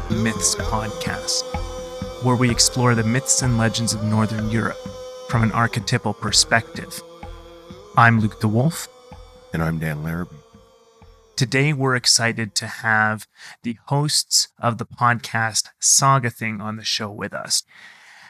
Myths podcast, where we explore the myths and legends of Northern Europe from an archetypal perspective. I'm Luke DeWolf. And I'm Dan Larrabee. Today, we're excited to have the hosts of the podcast Saga Thing on the show with us.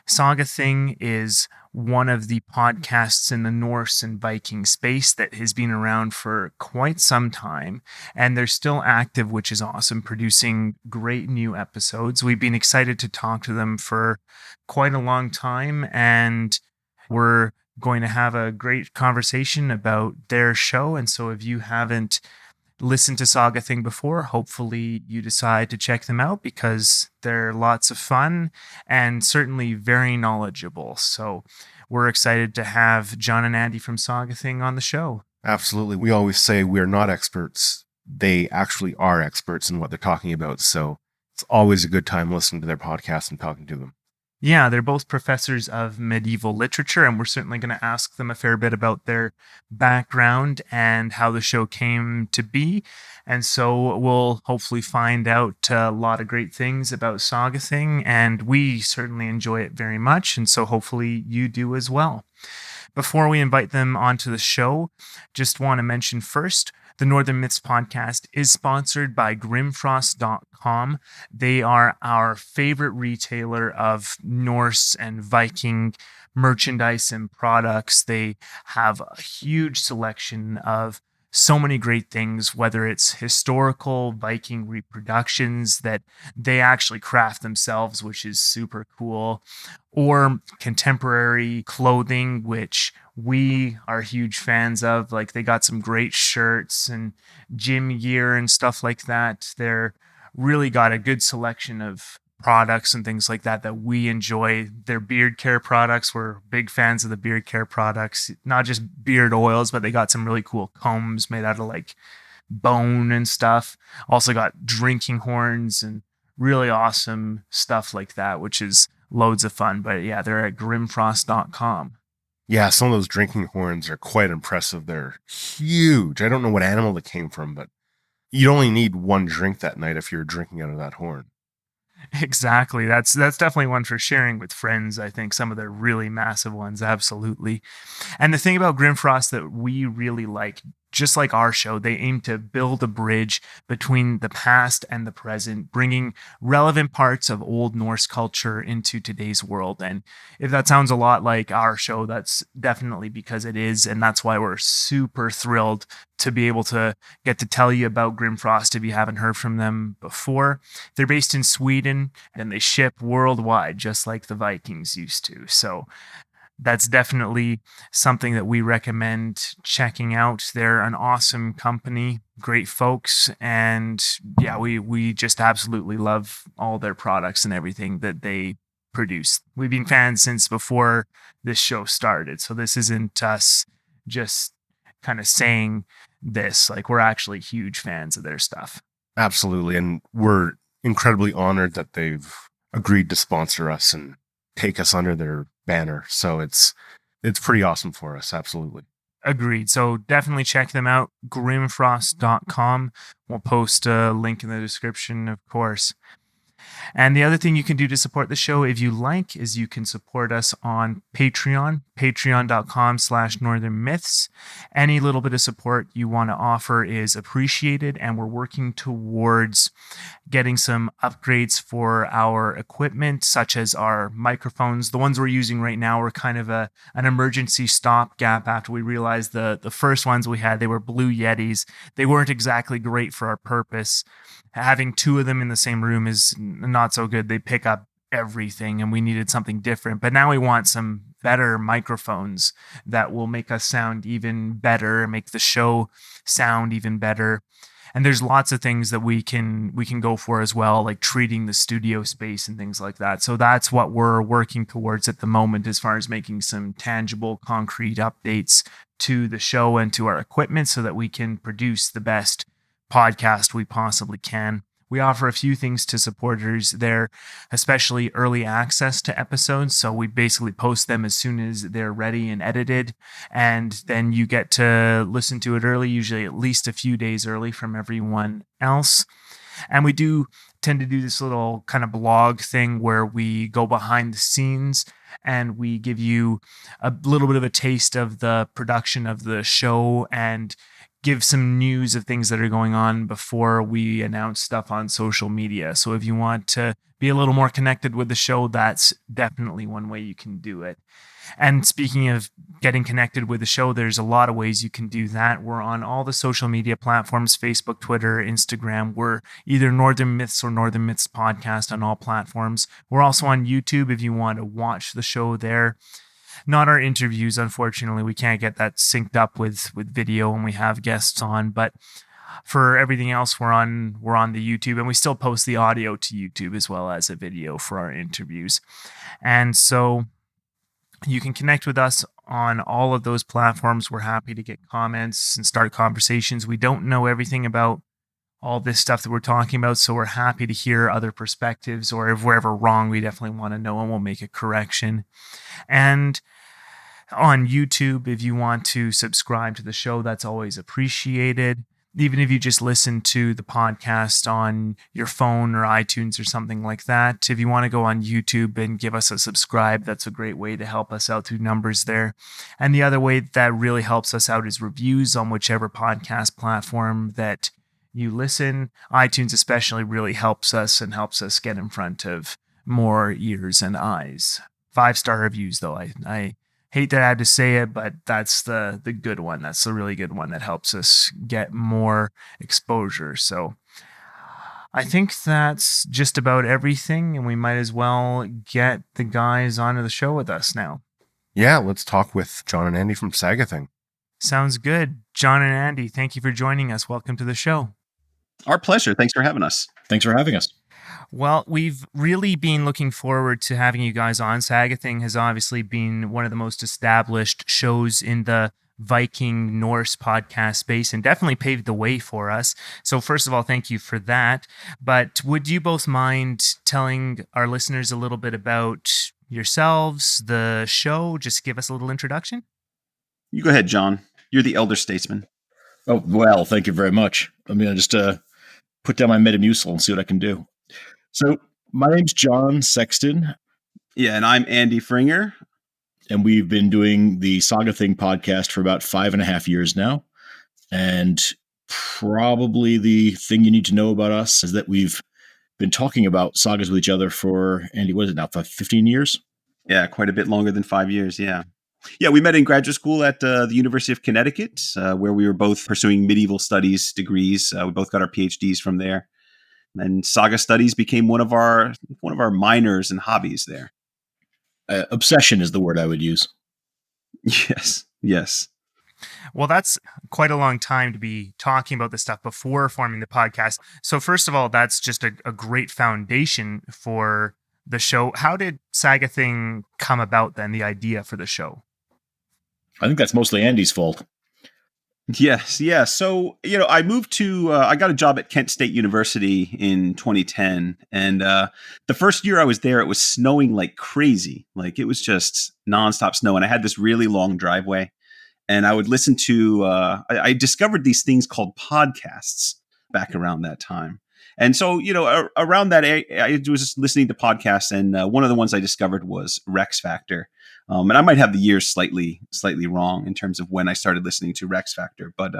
Saga Thing is one of the podcasts in the Norse and Viking space that has been around for quite some time, and they're still active, which is awesome, producing great new episodes. We've been excited to talk to them for quite a long time, and we're going to have a great conversation about their show. And so if you haven't listened to Saga Thing before, hopefully you decide to check them out because they're lots of fun and certainly very knowledgeable. So we're excited to have John and Andy from Saga Thing on the show. Absolutely. We always say we're not experts. They actually are experts in what they're talking about. So it's always a good time listening to their podcast and talking to them. Yeah, they're both professors of medieval literature, and we're certainly going to ask them a fair bit about their background and how the show came to be. And so we'll hopefully find out a lot of great things about Saga Thing, and we certainly enjoy it very much, and so hopefully you do as well. Before we invite them onto the show, just want to mention first, the Northern Myths podcast is sponsored by Grimfrost.com. They are our favorite retailer of Norse and Viking merchandise and products. They have a huge selection of so many great things, whether it's historical Viking reproductions that they actually craft themselves, which is super cool, or contemporary clothing, which we are huge fans of. Like, they got some great shirts and gym gear and stuff like that. They're really got a good selection of products and things like that we enjoy. Their beard care products, we're big fans of the beard care products, not just beard oils, but they got some really cool combs made out of like bone and stuff. Also got drinking horns and really awesome stuff like that, which is loads of fun. But yeah, they're at grimfrost.com. Yeah, some of those drinking horns are quite impressive. They're huge. I don't know what animal they came from, but you'd only need one drink that night if you're drinking out of that horn. Exactly. That's definitely one for sharing with friends. I think some of the really massive ones, absolutely. And the thing about Grimfrost that we really like, just like our show, they aim to build a bridge between the past and the present, bringing relevant parts of Old Norse culture into today's world. And if that sounds a lot like our show, that's definitely because it is. And that's why we're super thrilled to be able to get to tell you about Grimfrost if you haven't heard from them before. They're based in Sweden and they ship worldwide, just like the Vikings used to. So that's definitely something that we recommend checking out. They're an awesome company, great folks, and yeah, we just absolutely love all their products and everything that they produce. We've been fans since before this show started, so this isn't us just kind of saying this. Like, we're actually huge fans of their stuff. Absolutely, and we're incredibly honored that they've agreed to sponsor us and take us under their banner. So it's pretty awesome for us. Absolutely. Agreed. So definitely check them out. Grimfrost.com. We'll post a link in the description, of course. And the other thing you can do to support the show, if you like, is you can support us on Patreon, patreon.com/Northern Myths. Any little bit of support you want to offer is appreciated, and we're working towards getting some upgrades for our equipment, such as our microphones. The ones we're using right now are kind of an emergency stopgap after we realized the first ones we had, they were Blue Yetis. They weren't exactly great for our purpose. Having two of them in the same room is not so good. They pick up everything, and we needed something different. But now we want some better microphones that will make us sound even better, make the show sound even better. And there's lots of things that we can go for as well, like treating the studio space and things like that. So that's what we're working towards at the moment, as far as making some tangible, concrete updates to the show and to our equipment so that we can produce the best podcast we possibly can. We offer a few things to supporters there, especially early access to episodes. So we basically post them as soon as they're ready and edited. And then you get to listen to it early, usually at least a few days early from everyone else. And we do tend to do this little kind of blog thing where we go behind the scenes and we give you a little bit of a taste of the production of the show and give some news of things that are going on before we announce stuff on social media. So if you want to be a little more connected with the show, that's definitely one way you can do it. And speaking of getting connected with the show, there's a lot of ways you can do that. We're on all the social media platforms, Facebook, Twitter, Instagram. We're either Northern Myths or Northern Myths Podcast on all platforms. We're also on YouTube if you want to watch the show there. Not our interviews, unfortunately. We can't get that synced up with video when we have guests on, but for everything else, we're on the YouTube, and we still post the audio to YouTube as well as a video for our interviews. And so you can connect with us on all of those platforms. We're happy to get comments and start conversations. We don't know everything about all this stuff that we're talking about, so we're happy to hear other perspectives, or if we're ever wrong, we definitely want to know and we'll make a correction. And on YouTube, if you want to subscribe to the show, that's always appreciated. Even if you just listen to the podcast on your phone or iTunes or something like that, if you want to go on YouTube and give us a subscribe, that's a great way to help us out through numbers there. And the other way that really helps us out is reviews on whichever podcast platform that you listen. iTunes especially really helps us and helps us get in front of more ears and eyes. 5-star reviews, though. I hate that I had to say it, but that's the good one. That's the really good one that helps us get more exposure. So I think that's just about everything, and we might as well get the guys onto the show with us now. Yeah, let's talk with John and Andy from Saga Thing. Sounds good. John and Andy, thank you for joining us. Welcome to the show. Our pleasure. Thanks for having us. Thanks for having us. Well, we've really been looking forward to having you guys on. Saga Thing has obviously been one of the most established shows in the Viking Norse podcast space and definitely paved the way for us. So first of all, thank you for that. But would you both mind telling our listeners a little bit about yourselves, the show? Just give us a little introduction. You go ahead, John. You're the elder statesman. Oh, well, thank you very much. I'm going to just put down my Metamucil and see what I can do. So my name's John Sexton. Yeah, and I'm Andy Fringer. And we've been doing the Saga Thing podcast for about 5.5 years now. And probably the thing you need to know about us is that we've been talking about sagas with each other for, Andy, what is it now, 15 years? Yeah, quite a bit longer than 5 years, yeah. Yeah, we met in graduate school at the University of Connecticut, where we were both pursuing medieval studies degrees. We both got our PhDs from there. And saga studies became one of our minors and hobbies there. Obsession is the word I would use. Yes. Well, that's quite a long time to be talking about this stuff before forming the podcast. So first of all, that's just a great foundation for the show. How did Saga Thing come about then, the idea for the show? I think that's mostly Andy's fault. Yes, yeah. So, I moved to, I got a job at Kent State University in 2010. And the first year I was there, it was snowing like crazy. Like it was just nonstop snow. And I had this really long driveway. And I would listen to, I discovered these things called podcasts back around that time. And so, around that, I was just listening to podcasts. And one of the ones I discovered was Rex Factor. And I might have the years slightly wrong in terms of when I started listening to Rex Factor, but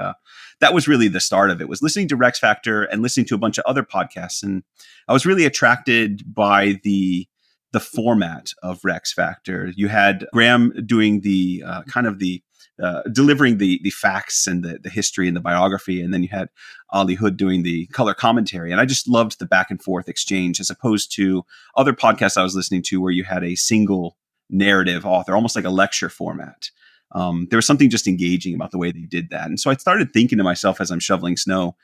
that was really the start of it, was listening to Rex Factor and listening to a bunch of other podcasts. And I was really attracted by the format of Rex Factor. You had Graham doing the delivering the facts and the history and the biography, and then you had Ali Hood doing the color commentary. And I just loved the back and forth exchange, as opposed to other podcasts I was listening to where you had a single narrative author, almost like a lecture format. There was something just engaging about the way they did that. And so I started thinking to myself as I'm shoveling snow,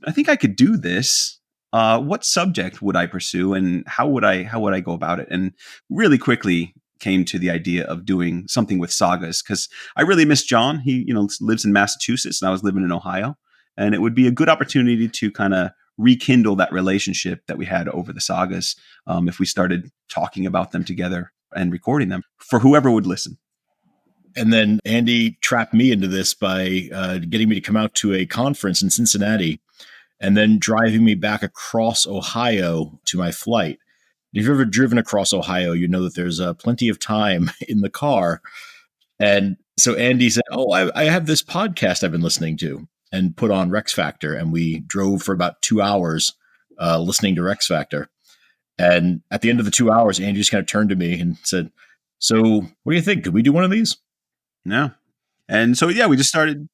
I think I could do this. What subject would I pursue, and how would I go about it? And really quickly came to the idea of doing something with sagas, because I really miss John. He, lives in Massachusetts and I was living in Ohio, and it would be a good opportunity to kind of rekindle that relationship that we had over the sagas if we started talking about them together and recording them for whoever would listen. And then Andy trapped me into this by getting me to come out to a conference in Cincinnati. and then driving me back across Ohio to my flight. If you've ever driven across Ohio, you know that there's plenty of time in the car. And so Andy said, "Oh, I have this podcast I've been listening to," and put on Rex Factor. And we drove for about 2 hours listening to Rex Factor. And at the end of the 2 hours, Andy just kind of turned to me and said, "So what do you think? Could we do one of these?" Yeah. And so, yeah, we just started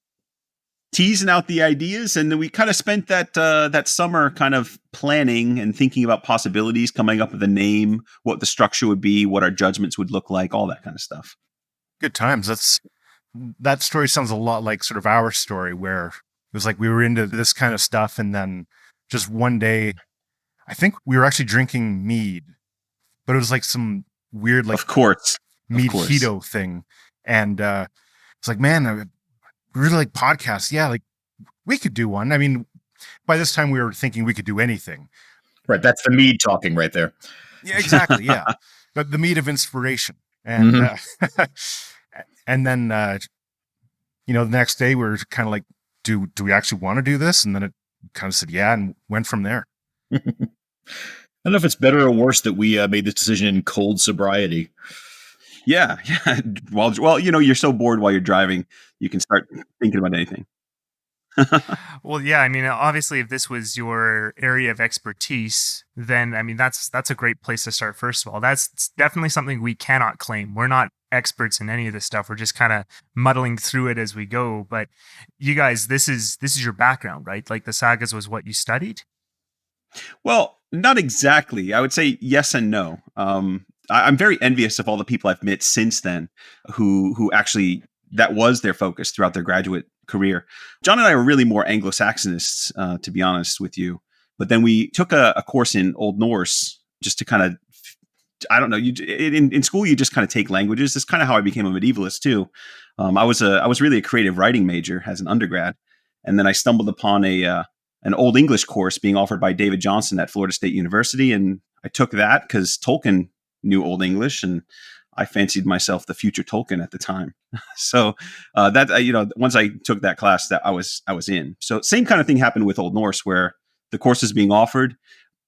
teasing out the ideas, and then we kind of spent that summer kind of planning and thinking about possibilities, coming up with a name, what the structure would be, what our judgments would look like, all that kind of stuff. Good times. That story sounds a lot like sort of our story, where it was like we were into this kind of stuff, and then just one day, I think we were actually drinking mead, but it was like some weird, like, Of course. mead-hito thing. And it's like, man, I really like podcasts. Yeah, like we could do one. I mean, by this time we were thinking we could do anything. Right. That's the mead talking right there. Yeah, exactly. Yeah. The mead of inspiration. And and then the next day we were kind of like, do we actually want to do this? And then it kind of said yeah, and went from there. I don't know if it's better or worse that we made this decision in cold sobriety. Yeah. Well, you're so bored while you're driving, you can start thinking about anything. Well, yeah, I mean, obviously, if this was your area of expertise, then I mean, that's a great place to start. First of all, that's definitely something we cannot claim. We're not experts in any of this stuff. We're just kind of muddling through it as we go. But you guys, this is your background, right? Like the sagas was what you studied. Well, not exactly. I would say yes and no. I'm very envious of all the people I've met since then who actually that was their focus throughout their graduate career. John and I were really more Anglo-Saxonists, to be honest with you. But then we took a course in Old Norse just to kind of, I don't know, in school you just kind of take languages. That's kind of how I became a medievalist too. I was really a creative writing major as an undergrad, and then I stumbled upon an Old English course being offered by David Johnson at Florida State University, and I took that because Tolkien knew Old English, and I fancied myself the future Tolkien at the time. So once I took that class, that I was in. So same kind of thing happened with Old Norse, where the course is being offered.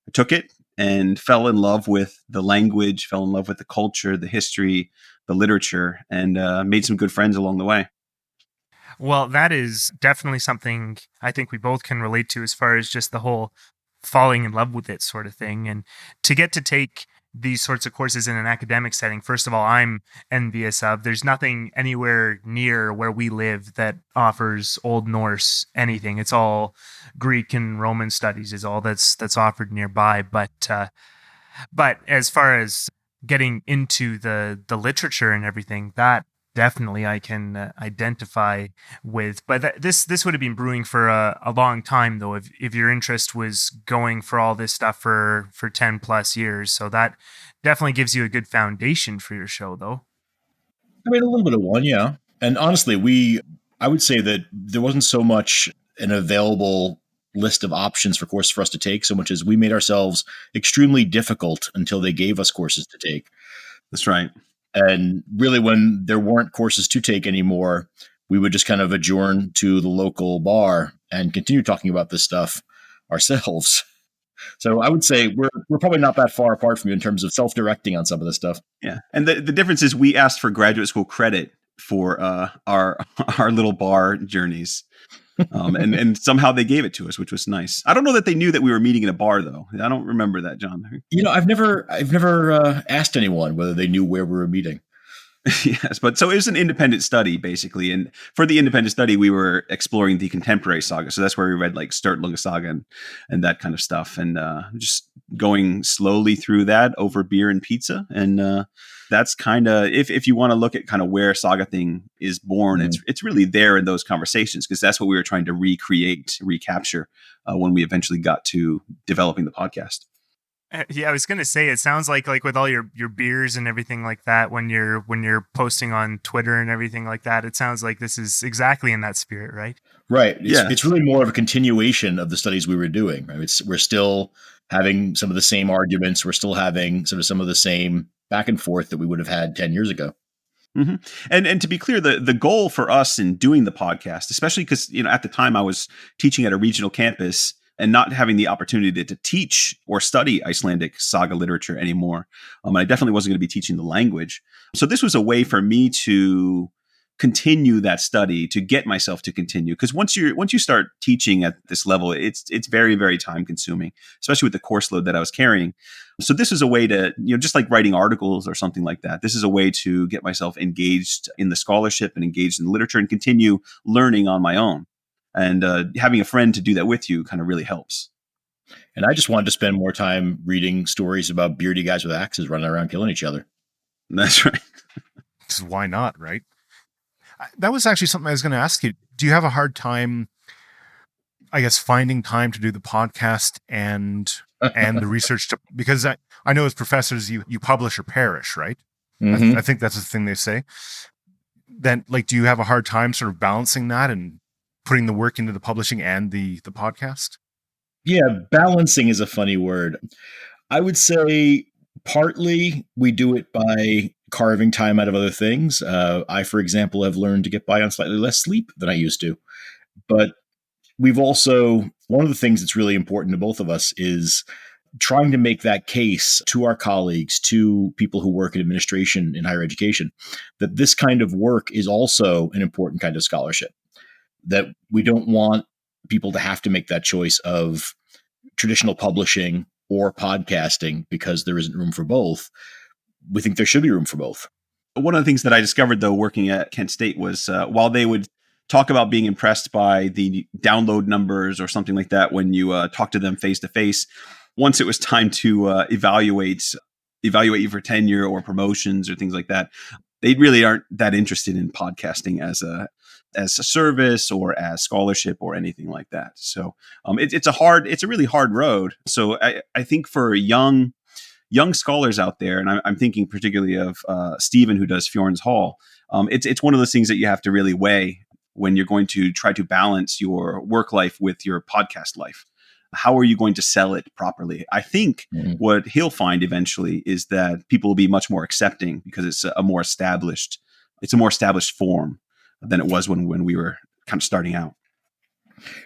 I took it and fell in love with the language, fell in love with the culture, the history, the literature, and made some good friends along the way. Well, that is definitely something I think we both can relate to as far as just the whole falling in love with it sort of thing. And to get to take these sorts of courses in an academic setting, first of all, I'm envious of. There's nothing anywhere near where we live that offers Old Norse anything. It's all Greek and Roman studies is all that's offered nearby. But as far as getting into the literature and everything, that definitely I can identify with. But this would have been brewing for a long time, though, if your interest was going for all this stuff for 10 plus years. So that definitely gives you a good foundation for your show, though. I mean, a little bit of one, yeah. And honestly, I would say that there wasn't so much an available list of options for courses for us to take, so much as we made ourselves extremely difficult until they gave us courses to take. That's right. And really, when there weren't courses to take anymore, we would just kind of adjourn to the local bar and continue talking about this stuff ourselves. So I would say we're probably not that far apart from you in terms of self-directing on some of this stuff. Yeah. And the difference is we asked for graduate school credit for our little bar journeys. And somehow they gave it to us, which was nice. I don't know that they knew that we were meeting in a bar, though. I don't remember that, John. I've never asked anyone whether they knew where we were meeting. Yes, but so it was an independent study, basically. And for the independent study, we were exploring the contemporary saga. So that's where we read like Sturlunga Saga and that kind of stuff. And just going slowly through that over beer and pizza. And that's kind of, if you want to look at kind of where Saga Thing is born, it's really there in those conversations, because that's what we were trying to recapture when we eventually got to developing the podcast. Yeah, I was gonna say it sounds like with all your beers and everything like that, when you're posting on Twitter and everything like that, it sounds like this is exactly in that spirit, right? Right. It's really more of a continuation of the studies we were doing. Right. We're still having some of the same arguments. We're still having sort of some of the same back and forth that we would have had 10 years ago. Mm-hmm. And to be clear, the goal for us in doing the podcast, especially because at the time I was teaching at a regional campus. and not having the opportunity to teach or study Icelandic saga literature anymore. I definitely wasn't going to be teaching the language. So this was a way for me to continue that study, to get myself to continue. Because once you start teaching at this level, it's very, very time consuming, especially with the course load that I was carrying. So this is a way to, just like writing articles or something like that, this is a way to get myself engaged in the scholarship and engaged in the literature and continue learning on my own. And having a friend to do that with you kind of really helps. And I just wanted to spend more time reading stories about beardy guys with axes running around killing each other. That's right. Why not, right? That was actually something I was going to ask you. Do you have a hard time, I guess, finding time to do the podcast and the research? Because I know as professors, you publish or perish, right? Mm-hmm. I think that's the thing they say. Then, do you have a hard time sort of balancing that and putting the work into the publishing and the podcast? Yeah, balancing is a funny word. I would say partly we do it by carving time out of other things. I, for example, have learned to get by on slightly less sleep than I used to. But we've also, one of the things that's really important to both of us is trying to make that case to our colleagues, to people who work in administration in higher education, that this kind of work is also an important kind of scholarship, that we don't want people to have to make that choice of traditional publishing or podcasting because there isn't room for both. We think there should be room for both. One of the things that I discovered, though, working at Kent State was while they would talk about being impressed by the download numbers or something like that when you talk to them face to face, once it was time to evaluate you for tenure or promotions or things like that, they really aren't that interested in podcasting as a service or as scholarship or anything like that. So it's a really hard road. So I think for young scholars out there, and I'm thinking particularly of Stephen, who does Fjorn's Hall. It's one of those things that you have to really weigh when you're going to try to balance your work life with your podcast life. How are you going to sell it properly? I think what he'll find eventually is that people will be much more accepting because it's a more established form than it was when we were kind of starting out.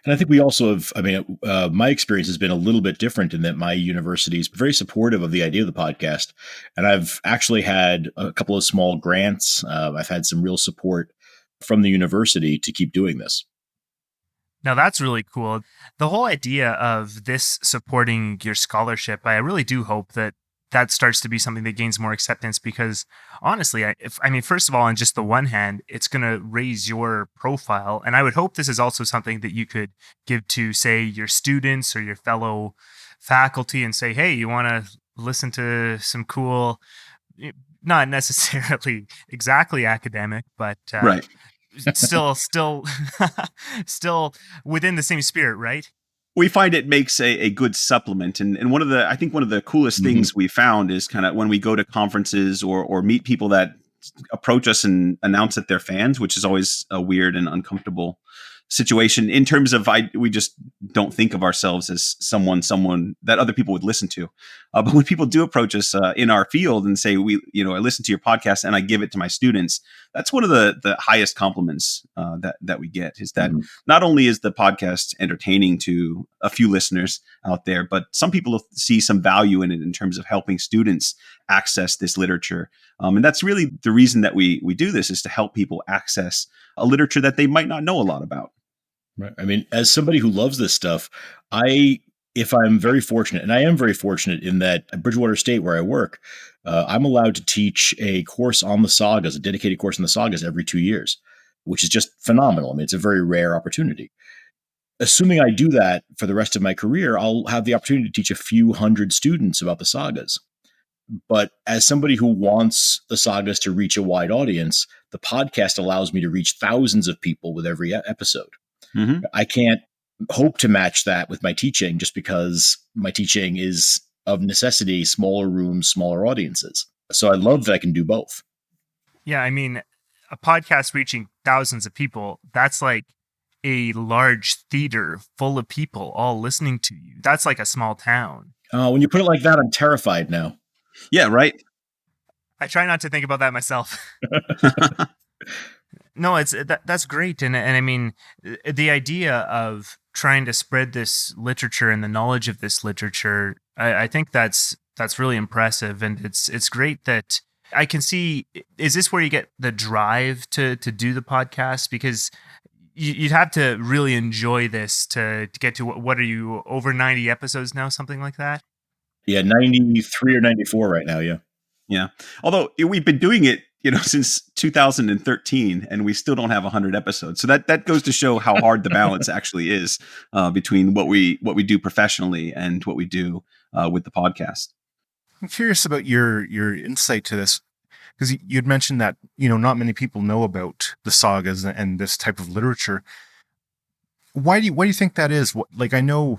And I think we also have, my experience has been a little bit different in that my university is very supportive of the idea of the podcast. And I've actually had a couple of small grants. I've had some real support from the university to keep doing this. Now that's really cool. The whole idea of this supporting your scholarship, I really do hope that starts to be something that gains more acceptance because honestly, first of all, on just the one hand, it's going to raise your profile. And I would hope this is also something that you could give to, say, your students or your fellow faculty and say, hey, you want to listen to some cool, not necessarily exactly academic, but right. still within the same spirit, right? We find it makes a good supplement. And I think one of the coolest things we found is kind of when we go to conferences or meet people that approach us and announce that they're fans, which is always a weird and uncomfortable situation in terms of we just don't think of ourselves as someone that other people would listen to. But when people do approach us in our field and say, I listen to your podcast and I give it to my students, that's one of the highest compliments that we get is that not only is the podcast entertaining to a few listeners out there, but some people see some value in it in terms of helping students access this literature. And that's really the reason that we do this, is to help people access a literature that they might not know a lot about. Right. As somebody who loves this stuff, if I'm very fortunate, and I am very fortunate in that at Bridgewater State where I work, I'm allowed to teach a course on the sagas, a dedicated course on the sagas every 2 years, which is just phenomenal. It's a very rare opportunity. Assuming I do that for the rest of my career, I'll have the opportunity to teach a few hundred students about the sagas. But as somebody who wants the sagas to reach a wide audience, the podcast allows me to reach thousands of people with every episode. I can't hope to match that with my teaching just because my teaching is of necessity smaller rooms, smaller audiences. So I love that I can do both. Yeah, a podcast reaching thousands of people, that's like a large theater full of people all listening to you. That's like a small town. When you put it like that, I'm terrified now. Yeah, right. I try not to think about that myself. No, that's great, and I mean, the idea of trying to spread this literature and the knowledge of this literature, I think that's really impressive, and it's great that I can see. Is this where you get the drive to do the podcast? Because you'd have to really enjoy this to get to what are you, over 90 episodes now, something like that? Yeah, 93 or 94 right now. Yeah. Yeah. Although we've been doing it, since 2013, and we still don't have 100 episodes. So that goes to show how hard the balance actually is between what we do professionally and what we do with the podcast. I'm curious about your insight to this, because you'd mentioned that not many people know about the sagas and this type of literature. Why do you think that is? Like, I know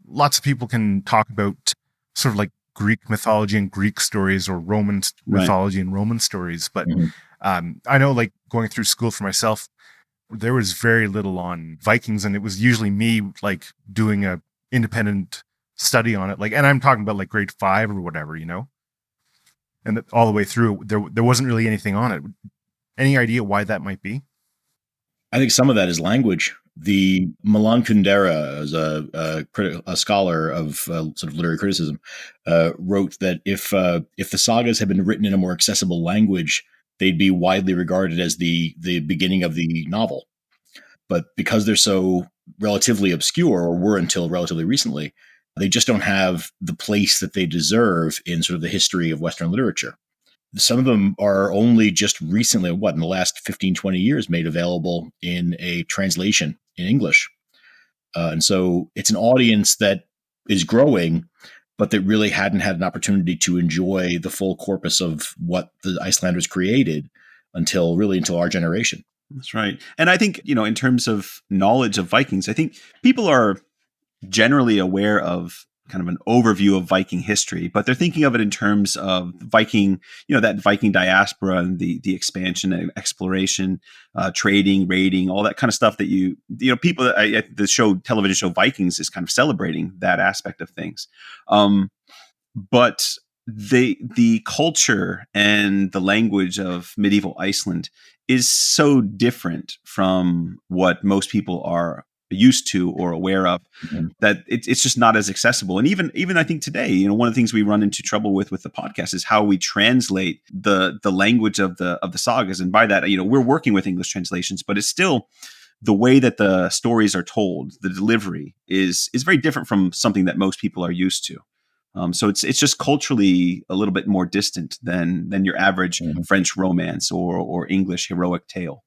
lots of people can talk about sort of like Greek mythology and Greek stories, or Roman mythology and Roman stories, but I know, like, going through school for myself, there was very little on Vikings, and it was usually me like doing a independent study on it, like, and I'm talking about like grade 5 or whatever, and all the way through there wasn't really anything on it. Any idea why that might be? I think some of that is language. The Milan Kundera, as a scholar of sort of literary criticism, wrote that if the sagas had been written in a more accessible language, they'd be widely regarded as the beginning of the novel. But because they're so relatively obscure, or were until relatively recently, they just don't have the place that they deserve in sort of the history of Western literature. Some of them are only just recently, in the last 15, 20 years, made available in a translation in English. And so it's an audience that is growing, but that really hadn't had an opportunity to enjoy the full corpus of what the Icelanders created until our generation. That's right. And I think, in terms of knowledge of Vikings, I think people are generally aware of kind of an overview of Viking history, but they're thinking of it in terms of Viking, that Viking diaspora and the expansion and exploration, trading, raiding, all that kind of stuff that people that the television show Vikings is kind of celebrating that aspect of things. But the culture and the language of medieval Iceland is so different from what most people are used to or aware of, that it's just not as accessible. And even I think today, one of the things we run into trouble with the podcast is how we translate the language of the sagas. And by that, we're working with English translations, but it's still the way that the stories are told, the delivery is very different from something that most people are used to. So it's just culturally a little bit more distant than your average French romance or English heroic tale.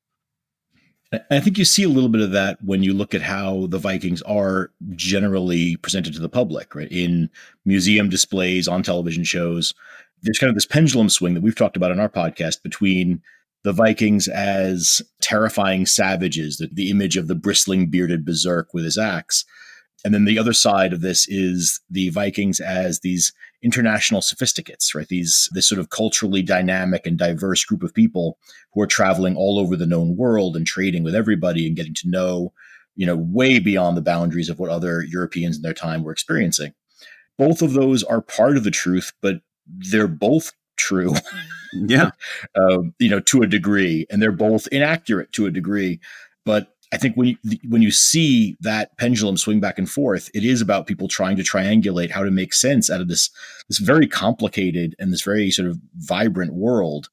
I think you see a little bit of that when you look at how the Vikings are generally presented to the public, right? In museum displays, on television shows. There's kind of this pendulum swing that we've talked about on our podcast between the Vikings as terrifying savages, the image of the bristling bearded berserk with his axe. And then the other side of this is the Vikings as these international sophisticates, right? This sort of culturally dynamic and diverse group of people who are traveling all over the known world and trading with everybody and getting to know, way beyond the boundaries of what other Europeans in their time were experiencing. Both of those are part of the truth, but they're both true. Yeah. To a degree, and they're both inaccurate to a degree. But I think when you see that pendulum swing back and forth, it is about people trying to triangulate how to make sense out of this very complicated and this very sort of vibrant world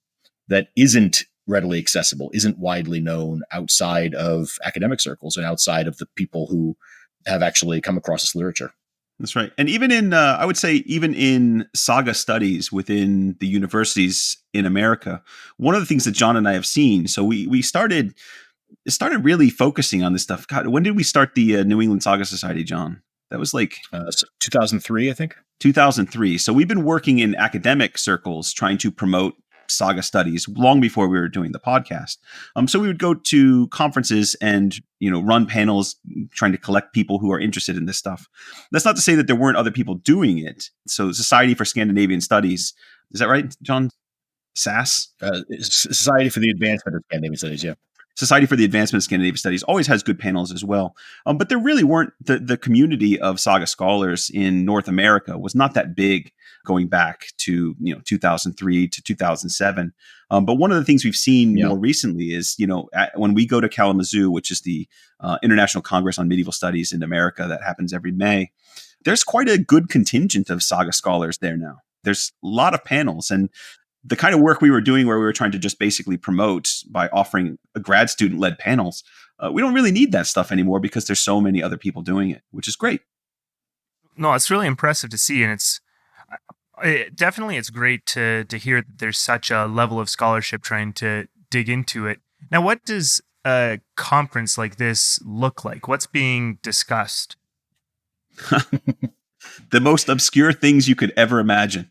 that isn't readily accessible, isn't widely known outside of academic circles and outside of the people who have actually come across this literature. That's right. And even in, I would say, even in saga studies within the universities in America, one of the things that John and I have seen, so we started really focusing on this stuff. God, when did we start the New England Saga Society, John? That was like 2003, I think. 2003. So we've been working in academic circles trying to promote saga studies long before we were doing the podcast. So we would go to conferences and run panels trying to collect people who are interested in this stuff. That's not to say that there weren't other people doing it. So Society for Scandinavian Studies, is that right, John? SAS? Society for the Advancement of Scandinavian Studies, yeah. Society for the Advancement of Scandinavian Studies always has good panels as well. But there really weren't the community of saga scholars in North America was not that big going back to 2003 to 2007. But one of the things we've seen more recently is when we go to Kalamazoo, which is the International Congress on Medieval Studies in America that happens every May, there's quite a good contingent of saga scholars there now. There's a lot of panels, and the kind of work we were doing where we were trying to just basically promote by offering a grad student led panels, we don't really need that stuff anymore because there's so many other people doing it, which is great. No, it's really impressive to see. And it's great to hear that there's such a level of scholarship trying to dig into it. Now, what does a conference like this look like? What's being discussed? The most obscure things you could ever imagine.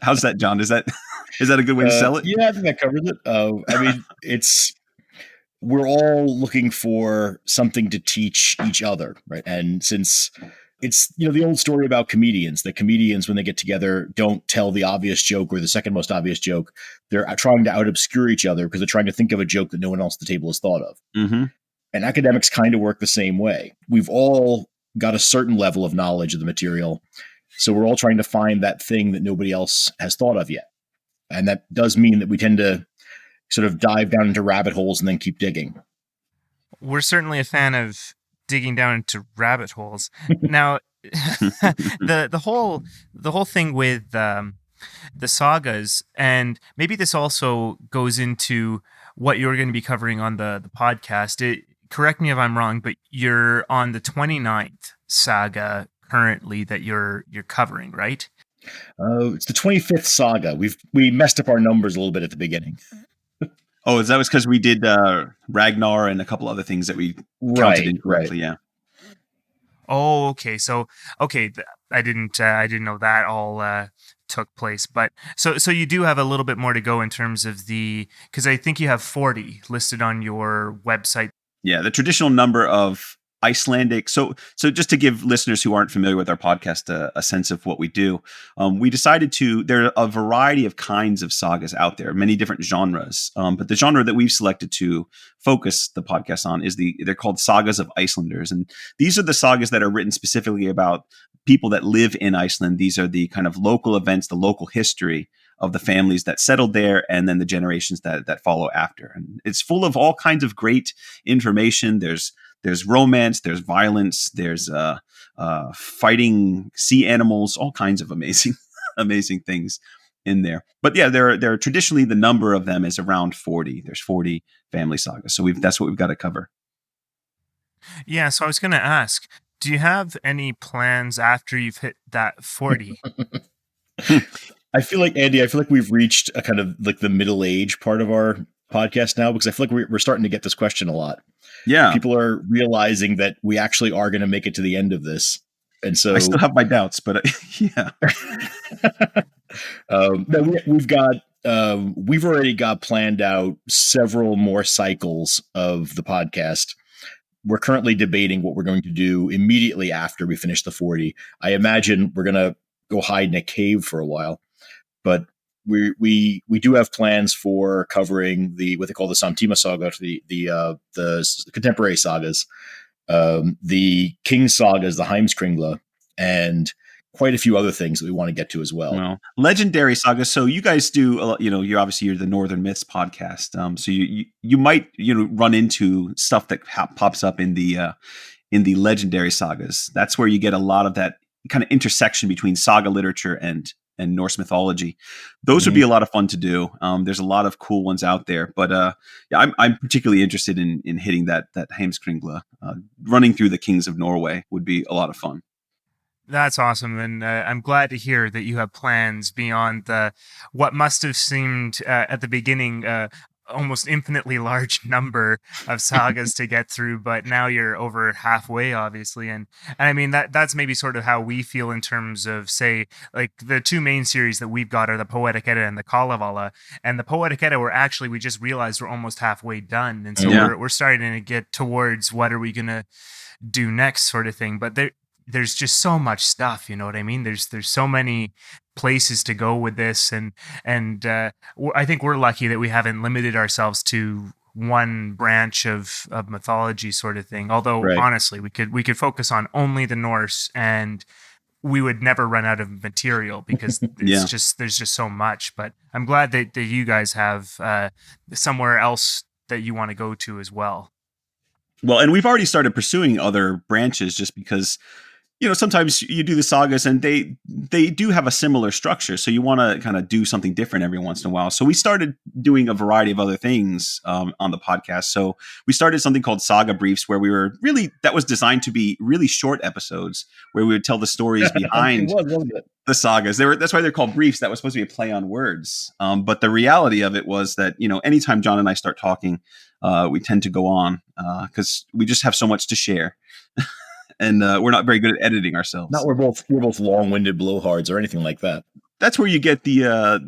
How's that, John? Is that a good way to sell it? Yeah, I think that covers it. I mean, we're all looking for something to teach each other, right? And since it's the old story about comedians, that comedians when they get together don't tell the obvious joke or the second most obvious joke. They're trying to out obscure each other because they're trying to think of a joke that no one else at the table has thought of. Mm-hmm. And academics kind of work the same way. We've all got a certain level of knowledge of the material. So we're all trying to find that thing that nobody else has thought of yet. And that does mean that we tend to sort of dive down into rabbit holes and then keep digging. We're certainly a fan of digging down into rabbit holes. Now, the whole thing with the sagas, and maybe this also goes into what you're going to be covering on the podcast. Correct me if I'm wrong, but you're on the 29th saga currently that you're covering, right? It's the 25th saga. We messed up our numbers a little bit at the beginning. Oh, is that was because we did Ragnar and a couple other things that we counted incorrectly? Right. Yeah. Oh, okay. So, I didn't know that all took place, but so you do have a little bit more to go in terms of because I think you have 40 listed on your website. Yeah, the traditional number of Icelandic. So just to give listeners who aren't familiar with our podcast a sense of what we do, we decided there are a variety of kinds of sagas out there, many different genres. But the genre that we've selected to focus the podcast on they're called sagas of Icelanders. And these are the sagas that are written specifically about people that live in Iceland. These are the kind of local events, the local history of the families that settled there, and then the generations that follow after. And it's full of all kinds of great information. There's romance, there's violence, there's fighting sea animals, all kinds of amazing things in there. But yeah, there are traditionally the number of them is around 40. There's 40 family sagas, so that's what we've got to cover. Yeah, so I was going to ask, do you have any plans after you've hit that 40? I feel like, Andy, we've reached a kind of like the middle age part of our podcast now, because I feel like we're starting to get this question a lot. Yeah. People are realizing that we actually are going to make it to the end of this. And so I still have my doubts, but yeah. We've already got planned out several more cycles of the podcast. We're currently debating what we're going to do immediately after we finish the 40. I imagine we're going to go hide in a cave for a while, but we do have plans for covering what they call the Samtima saga, the contemporary sagas, the King sagas, the Heimskringla, and quite a few other things that we want to get to as well. Legendary sagas. So you guys do, you're the Northern Myths podcast. So you might run into stuff that pops up in the legendary sagas. That's where you get a lot of that kind of intersection between saga literature and Norse mythology. Those would be a lot of fun to do. There's a lot of cool ones out there, but I'm particularly interested in hitting that Heimskringla. Running through the kings of Norway would be a lot of fun. That's awesome, and I'm glad to hear that you have plans beyond what must have seemed at the beginning almost infinitely large number of sagas to get through, but now you're over halfway, obviously, and I mean that's maybe sort of how we feel in terms of, say, like the two main series that we've got are the Poetic Edda and the Kalevala, and the Poetic Edda we just realized we're almost halfway done, and so we're starting to get towards what are we gonna do next sort of thing, but there's just so much stuff, you know what I mean? There's so many places to go with this, and I think we're lucky that we haven't limited ourselves to one branch of mythology sort of thing. Although Right. honestly, we could focus on only the Norse, and we would never run out of material because Yeah. there's just so much. But I'm glad that you guys have somewhere else that you want to go to as well. Well, and we've already started pursuing other branches just because, sometimes you do the sagas and they do have a similar structure. So you want to kind of do something different every once in a while. So we started doing a variety of other things on the podcast. So we started something called Saga Briefs, where that was designed to be really short episodes where we would tell the stories behind the sagas. That's why they're called briefs. That was supposed to be a play on words. But the reality of it was that, anytime John and I start talking, we tend to go on because we just have so much to share. And we're not very good at editing ourselves. Not we're both long-winded blowhards or anything like that. That's where you get the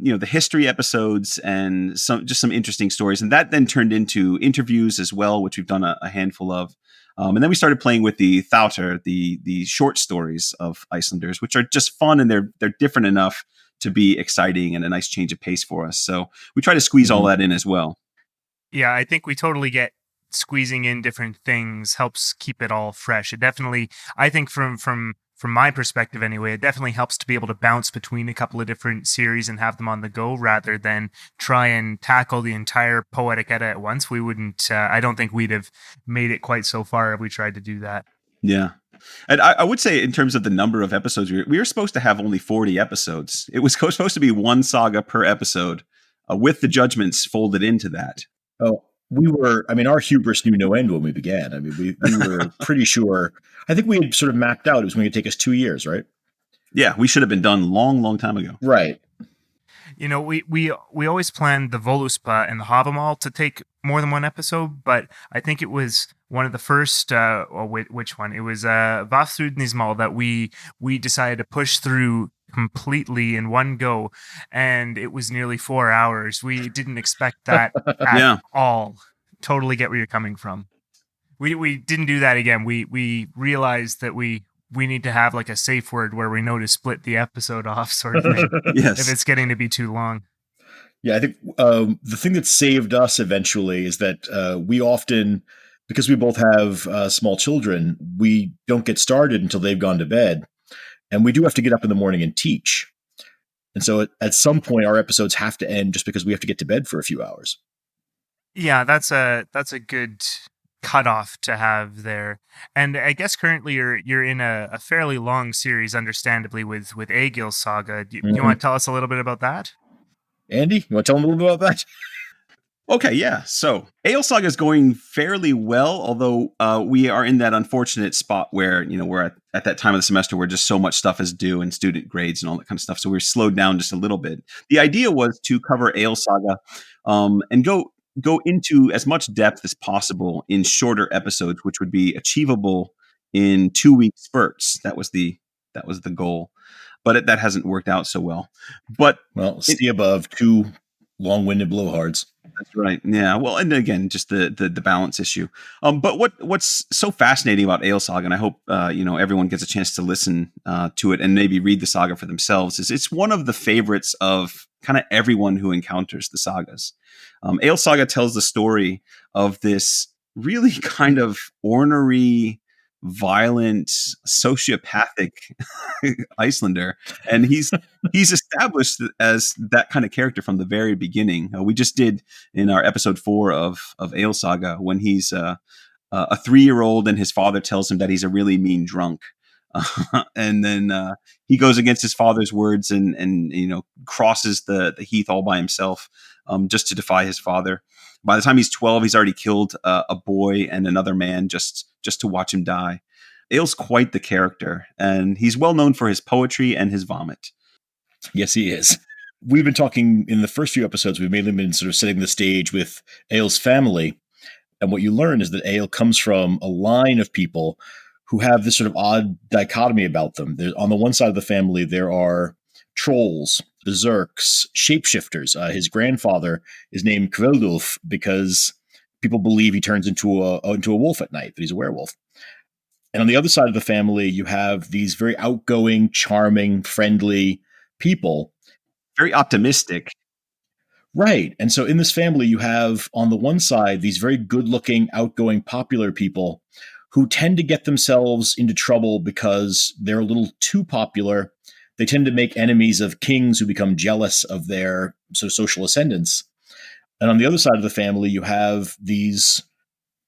the history episodes and some interesting stories, and that then turned into interviews as well, which we've done a handful of. And then we started playing with the Thouter, the short stories of Icelanders, which are just fun and they're different enough to be exciting and a nice change of pace for us. So we try to squeeze all that in as well. Yeah, I think we totally get squeezing in different things helps keep it all fresh. It definitely, I think from my perspective anyway, it definitely helps to be able to bounce between a couple of different series and have them on the go rather than try and tackle the entire Poetic Edda at once. We wouldn't, I don't think we'd have made it quite so far if we tried to do that. Yeah. And I would say in terms of the number of episodes, we were supposed to have only 40 episodes. It was supposed to be one saga per episode with the judgments folded into that. Oh, our hubris knew no end when we began. I mean, we were pretty sure. I think we had sort of mapped out it was going to take us 2 years, right? Yeah, we should have been done long time ago. Right. We always planned the Voluspa and the Havamal to take more than one episode, but I think it was one of the first, which one? It was Vafthrudnismal that we decided to push through completely in one go, and it was nearly 4 hours. We didn't expect that at all. Totally get where you're coming from. We didn't do that again. We realized that we need to have like a safe word where we know to split the episode off, sort of thing. Yes. If it's getting to be too long. Yeah, I think the thing that saved us eventually is that we often, because we both have small children, we don't get started until they've gone to bed. And we do have to get up in the morning and teach. And so at some point, our episodes have to end just because we have to get to bed for a few hours. Yeah, that's a good cutoff to have there. And I guess currently you're in a fairly long series, understandably, with Egil's saga. Do you want to tell us a little bit about that? Andy, you want to tell them a little bit about that? Okay, yeah. So Egil saga is going fairly well, although we are in that unfortunate spot where, we're at that time of the semester where just so much stuff is due and student grades and all that kind of stuff. So we're slowed down just a little bit. The idea was to cover Egil saga and go into as much depth as possible in shorter episodes, which would be achievable in 2-week spurts. That was the goal, but that hasn't worked out so well. But see above 2 long-winded blowhards. That's right. Yeah. Well, and again, just the balance issue. But what's so fascinating about Egil saga, and I hope everyone gets a chance to listen to it and maybe read the saga for themselves, is it's one of the favorites of kind of everyone who encounters the sagas. Egil saga tells the story of this really kind of ornery, violent, sociopathic Icelander, and he's established as that kind of character from the very beginning. We just did in our episode 4 of Egil saga when he's a 3-year-old and his father tells him that he's a really mean drunk. And then he goes against his father's words and crosses the heath all by himself just to defy his father. By the time he's 12, he's already killed a boy and another man just to watch him die. Egil's quite the character, and he's well known for his poetry and his vomit. Yes, he is. We've been talking in the first few episodes, we've mainly been sort of setting the stage with Egil's family. And what you learn is that Egil comes from a line of people who have this sort of odd dichotomy about them. On the one side of the family, there are trolls, berserks, shapeshifters. His grandfather is named Kveldulf because people believe he turns into a wolf at night, that he's a werewolf. And on the other side of the family, you have these very outgoing, charming, friendly people. Very optimistic. Right. And so in this family, you have on the one side these very good looking, outgoing, popular people who tend to get themselves into trouble because they're a little too popular. They tend to make enemies of kings who become jealous of their social ascendance. And on the other side of the family, you have these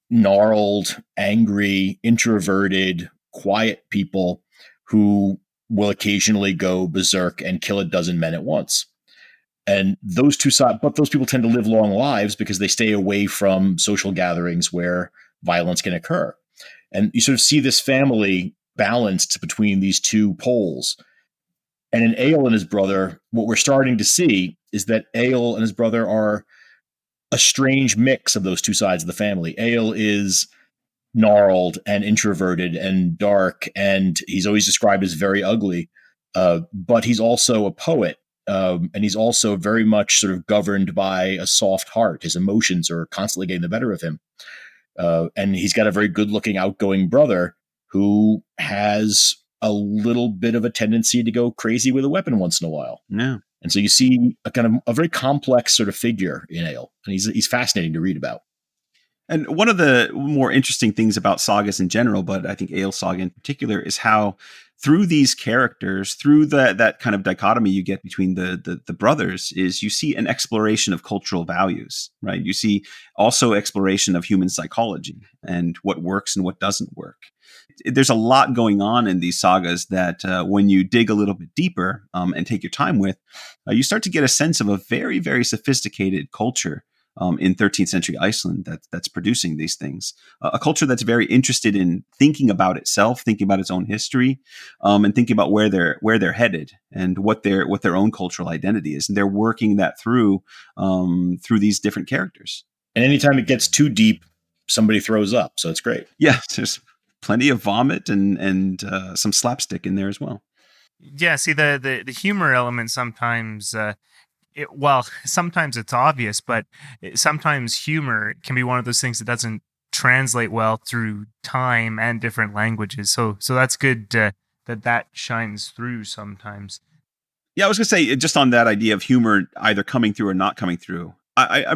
gnarled, angry, introverted, quiet people who will occasionally go berserk and kill a dozen men at once. And those two sides, but those people tend to live long lives because they stay away from social gatherings where violence can occur. And you sort of see this family balanced between these two poles. And in Egil and his brother, what we're starting to see is that Egil and his brother are a strange mix of those two sides of the family. Egil is gnarled and introverted and dark, and he's always described as very ugly. But he's also a poet. And he's also very much sort of governed by a soft heart. His emotions are constantly getting the better of him. And he's got a very good looking, outgoing brother who has a little bit of a tendency to go crazy with a weapon once in a while. Yeah. And so you see a kind of a very complex sort of figure in Egil, and he's fascinating to read about. And one of the more interesting things about sagas in general, but I think Egil Saga in particular, is how through these characters, through that kind of dichotomy you get between the brothers, is you see an exploration of cultural values, right? You see also exploration of human psychology and what works and what doesn't work. There's a lot going on in these sagas that when you dig a little bit deeper and take your time with, you start to get a sense of a very, very sophisticated culture in 13th century Iceland that's producing these things. A culture that's very interested in thinking about itself, thinking about its own history, and thinking about where they're headed and what their own cultural identity is. And they're working that through these different characters. And anytime it gets too deep, somebody throws up. So it's great. Yes, there's plenty of vomit and some slapstick in there as well. Yeah, see the humor element sometimes. Sometimes it's obvious, but sometimes humor can be one of those things that doesn't translate well through time and different languages. So that's good that shines through sometimes. Yeah, I was going to say, just on that idea of humor either coming through or not coming through, I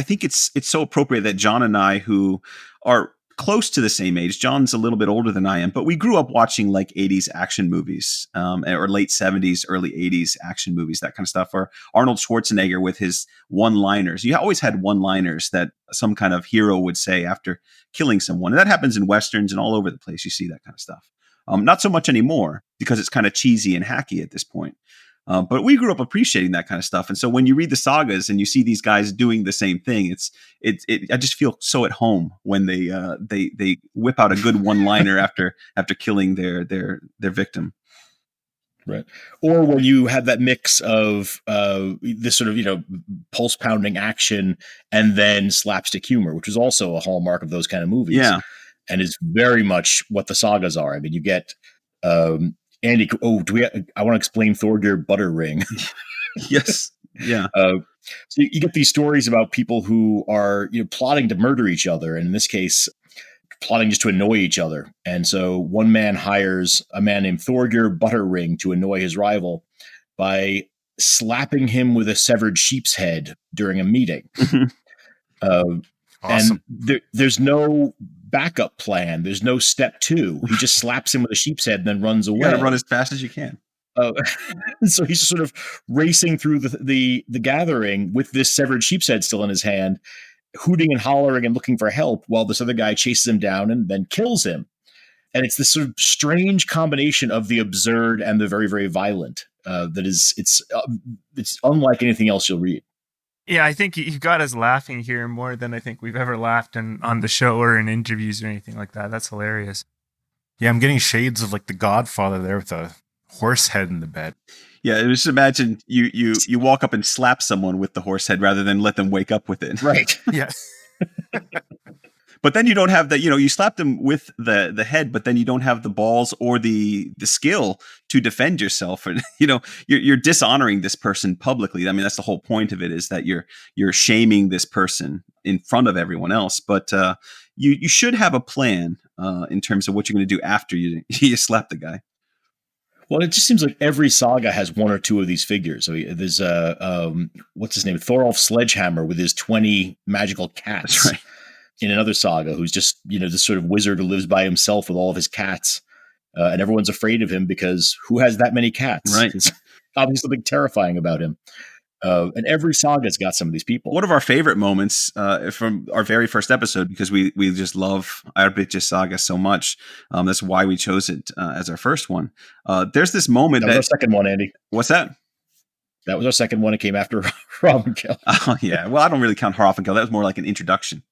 think it's so appropriate that John and I, who are close to the same age. John's a little bit older than I am, but we grew up watching like 80s action movies, or late 70s, early 80s action movies, that kind of stuff. Or Arnold Schwarzenegger with his one-liners. You always had one-liners that some kind of hero would say after killing someone. And that happens in Westerns and all over the place. You see that kind of stuff. Not so much anymore because it's kind of cheesy and hacky at this point. But we grew up appreciating that kind of stuff. And so when you read the sagas and you see these guys doing the same thing, I just feel so at home when they whip out a good one-liner after killing their victim. Right. Or when you have that mix of this sort of, pulse pounding action and then slapstick humor, which is also a hallmark of those kind of movies. Yeah. And is very much what the sagas are. I mean, you get, Andy, I want to explain Thorgir Butter Ring. Yes. Yeah. So you get these stories about people who are, plotting to murder each other. And in this case, plotting just to annoy each other. And so one man hires a man named Thorgir Butter Ring to annoy his rival by slapping him with a severed sheep's head during a meeting. Awesome. And there's no backup plan. There's no step two. He just slaps him with a sheep's head and then runs away. You got to run as fast as you can. So he's sort of racing through the gathering with this severed sheep's head still in his hand, hooting and hollering and looking for help while this other guy chases him down and then kills him. And it's this sort of strange combination of the absurd and the very, very violent it's unlike anything else you'll read. Yeah, I think you got us laughing here more than I think we've ever laughed on the show or in interviews or anything like that. That's hilarious. Yeah, I'm getting shades of like The Godfather there with a horse head in the bed. Yeah, just imagine you walk up and slap someone with the horse head rather than let them wake up with it. Right. Yeah. But then you don't have that, you slap them with the head, but then you don't have the balls or the skill to defend yourself. And, you're dishonoring this person publicly. I mean, that's the whole point of it, is that you're shaming this person in front of everyone else. But you should have a plan in terms of what you're going to do after you slap the guy. Well, it just seems like every saga has one or two of these figures. So there's what's his name, Thorolf Sledgehammer with his 20 magical cats. That's right. In another saga, who's just this sort of wizard who lives by himself with all of his cats, and everyone's afraid of him because who has that many cats? Right. It's obviously something terrifying about him. And every saga's got some of these people. One of our favorite moments from our very first episode, because we just love Arbitja Saga so much. That's why we chose it as our first one. There's this moment that was our second one, Andy. What's that? That was our second one. It came after Hrothgar. Oh, yeah. Well, I don't really count Hrothgar. That was more like an introduction.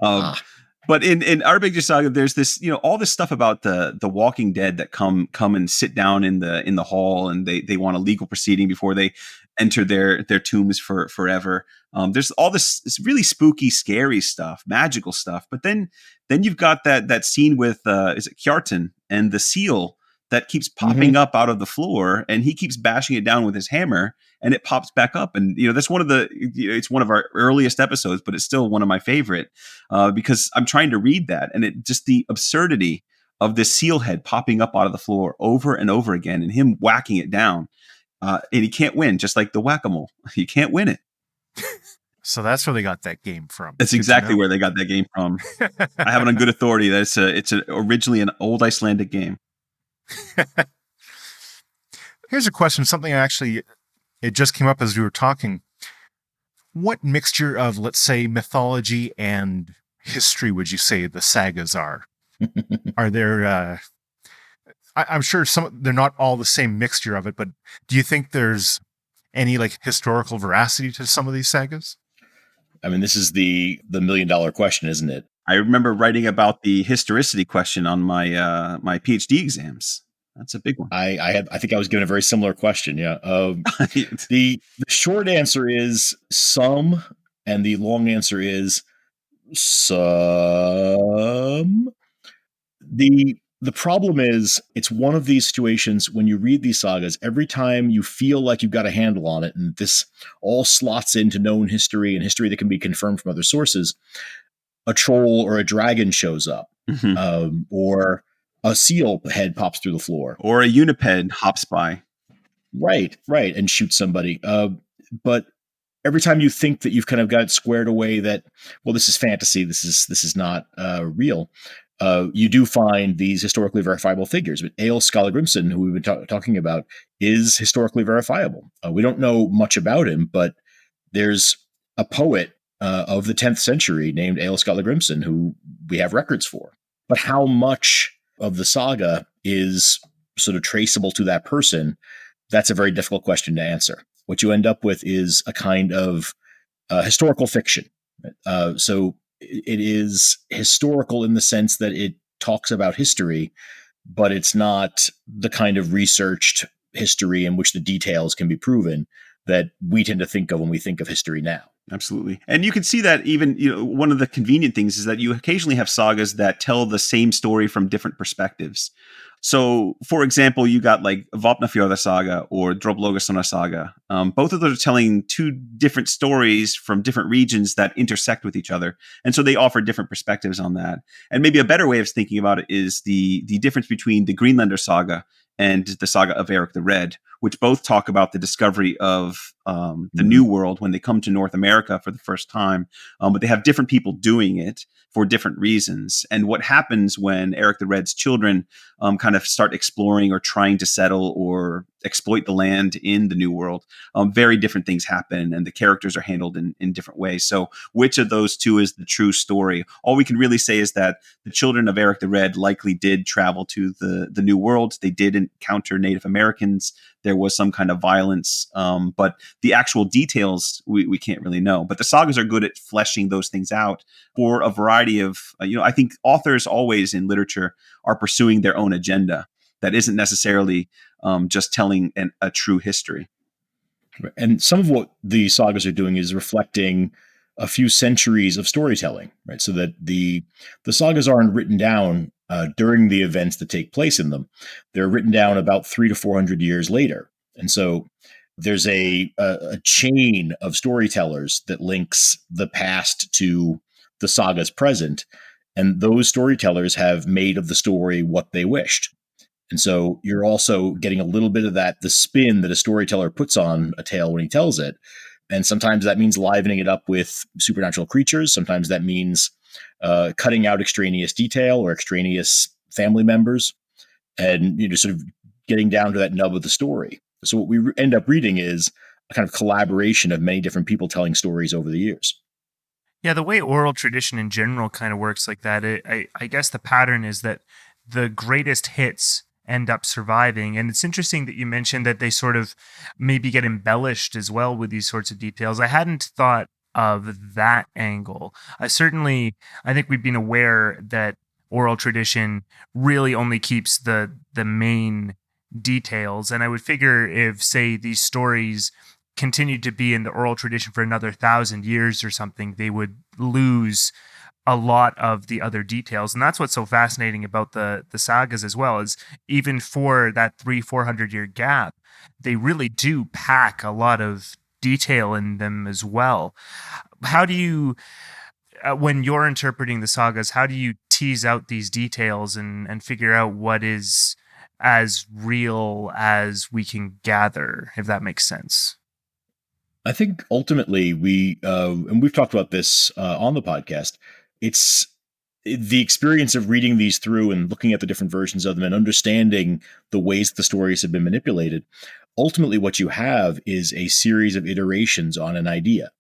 But in Arbitja Saga, there's this, all this stuff about the Walking Dead that come and sit down in the hall, and they want a legal proceeding before they enter their tombs for forever. There's all this really spooky, scary stuff, magical stuff. But then you've got that scene with is it Kjartan and the seal that keeps popping up out of the floor, and he keeps bashing it down with his hammer, and it pops back up. And that's one of it's one of our earliest episodes, but it's still one of my favorite because I'm trying to read that, and it just the absurdity of this seal head popping up out of the floor over and over again, and him whacking it down, and he can't win, just like the whack-a-mole. You can't win it. So that's where they got that game from. That's exactly where they got that game from. I have it on good authority that it's originally an old Icelandic game. Here's a question, something it just came up as we were talking. What mixture of, let's say, mythology and history would you say the sagas are? Are there, I'm sure they're not all the same mixture of it, but do you think there's any historical veracity to some of these sagas? I mean, this is the $1 million question, isn't it? I remember writing about the historicity question on my my PhD exams. That's a big one. I think I was given a very similar question. Yeah. The short answer is some, and the long answer is some. The problem is, it's one of these situations when you read these sagas, every time you feel like you've got a handle on it, and this all slots into known history and history that can be confirmed from other sources, a troll or a dragon shows up, or a seal head pops through the floor, or a uniped hops by. Right, and shoots somebody. But every time you think that you've kind of got it squared away, that this is fantasy, this is not real, you do find these historically verifiable figures. But Egil Skallagrimsson, who we've been talking about, is historically verifiable. We don't know much about him, but there's a poet of the 10th century named Egil Skallagrimsson who we have records for. But how much of the saga is sort of traceable to that person? That's a very difficult question to answer. What you end up with is a kind of historical fiction. So it is historical in the sense that it talks about history, but it's not the kind of researched history in which the details can be proven that we tend to think of when we think of history now. Absolutely. And you can see that even, one of the convenient things is that you occasionally have sagas that tell the same story from different perspectives. So, for example, you got like Vopnafjörður Saga or Droplaugasonar Saga. Both of those are telling two different stories from different regions that intersect with each other. And so they offer different perspectives on that. And maybe a better way of thinking about it is the difference between the Greenlander Saga and the Saga of Eric the Red, which both talk about the discovery of the New World when they come to North America for the first time. But they have different people doing it for different reasons. And what happens when Eric the Red's children kind of start exploring or trying to settle or exploit the land in the New World, very different things happen, and the characters are handled in different ways. So which of those two is the true story? All we can really say is that the children of Eric the Red likely did travel to the New World. They did encounter Native Americans. There was some kind of violence, but the actual details we can't really know. But the sagas are good at fleshing those things out for a variety of, I think authors always in literature are pursuing their own agenda that isn't necessarily just telling a true history. And some of what the sagas are doing is reflecting a few centuries of storytelling, right? So that the sagas aren't written down during the events that take place in them. They're written down about 300 to 400 years later. And so there's a chain of storytellers that links the past to the saga's present. And those storytellers have made of the story what they wished. And so you're also getting a little bit of that, the spin that a storyteller puts on a tale when he tells it. And sometimes that means livening it up with supernatural creatures. Sometimes that means cutting out extraneous detail or extraneous family members, and sort of getting down to that nub of the story. So what we end up reading is a kind of collaboration of many different people telling stories over the years. Yeah, the way oral tradition in general kind of works like that, I guess the pattern is that the greatest hits end up surviving. And it's interesting that you mentioned that they sort of maybe get embellished as well with these sorts of details. I hadn't thought of that angle. I think we've been aware that oral tradition really only keeps the main details. And I would figure if, say, these stories continued to be in the oral tradition for another 1,000 years or something, they would lose a lot of the other details. And that's what's so fascinating about the sagas as well, is even for that 300-400 year gap, they really do pack a lot of detail in them as well. How do you, when you're interpreting the sagas, how do you tease out these details and figure out what is as real as we can gather, if that makes sense? I think ultimately and we've talked about this on the podcast, it's the experience of reading these through and looking at the different versions of them and understanding the ways the stories have been manipulated. Ultimately, what you have is a series of iterations on an idea.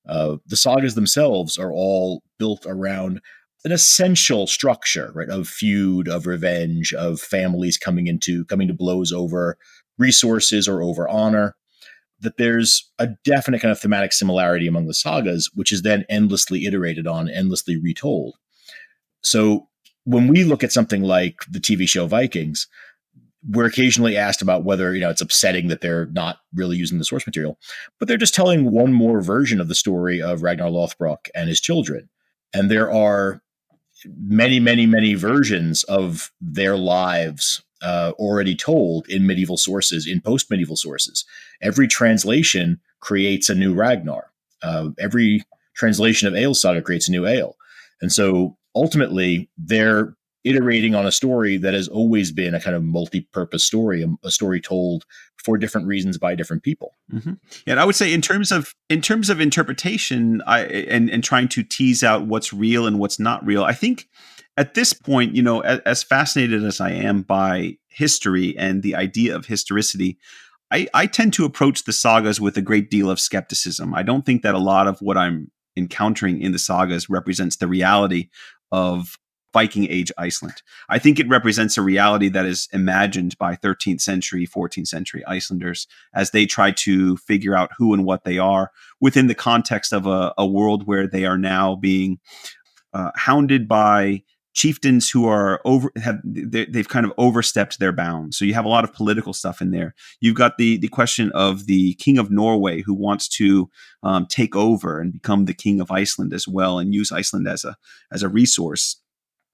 The sagas themselves are all built around an essential structure, right, of feud, of revenge, of families coming to blows over resources or over honor. That there's a definite kind of thematic similarity among the sagas, which is then endlessly iterated on, endlessly retold. So when we look at something like the TV show Vikings, we're occasionally asked about whether it's upsetting that they're not really using the source material, but they're just telling one more version of the story of Ragnar Lothbrok and his children. And there are many, many, many versions of their lives already told in medieval sources, in post-medieval sources. Every translation creates a new Ragnar. Every translation of Egil's saga creates a new Egil. And so ultimately, they're iterating on a story that has always been a kind of multi-purpose story, a story told for different reasons by different people. Mm-hmm. And I would say in terms of interpretation, and trying to tease out what's real and what's not real, I think at this point, as fascinated as I am by history and the idea of historicity, I tend to approach the sagas with a great deal of skepticism. I don't think that a lot of what I'm encountering in the sagas represents the reality of Viking Age Iceland. I think it represents a reality that is imagined by 13th century, 14th century Icelanders as they try to figure out who and what they are within the context of a world where they are now being hounded by chieftains who they've kind of overstepped their bounds. So you have a lot of political stuff in there. You've got the question of the king of Norway who wants to take over and become the king of Iceland as well, and use Iceland as a resource.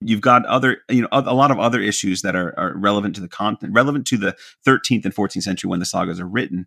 You've got a lot of other issues that are relevant to the content, relevant to the 13th and 14th century when the sagas are written.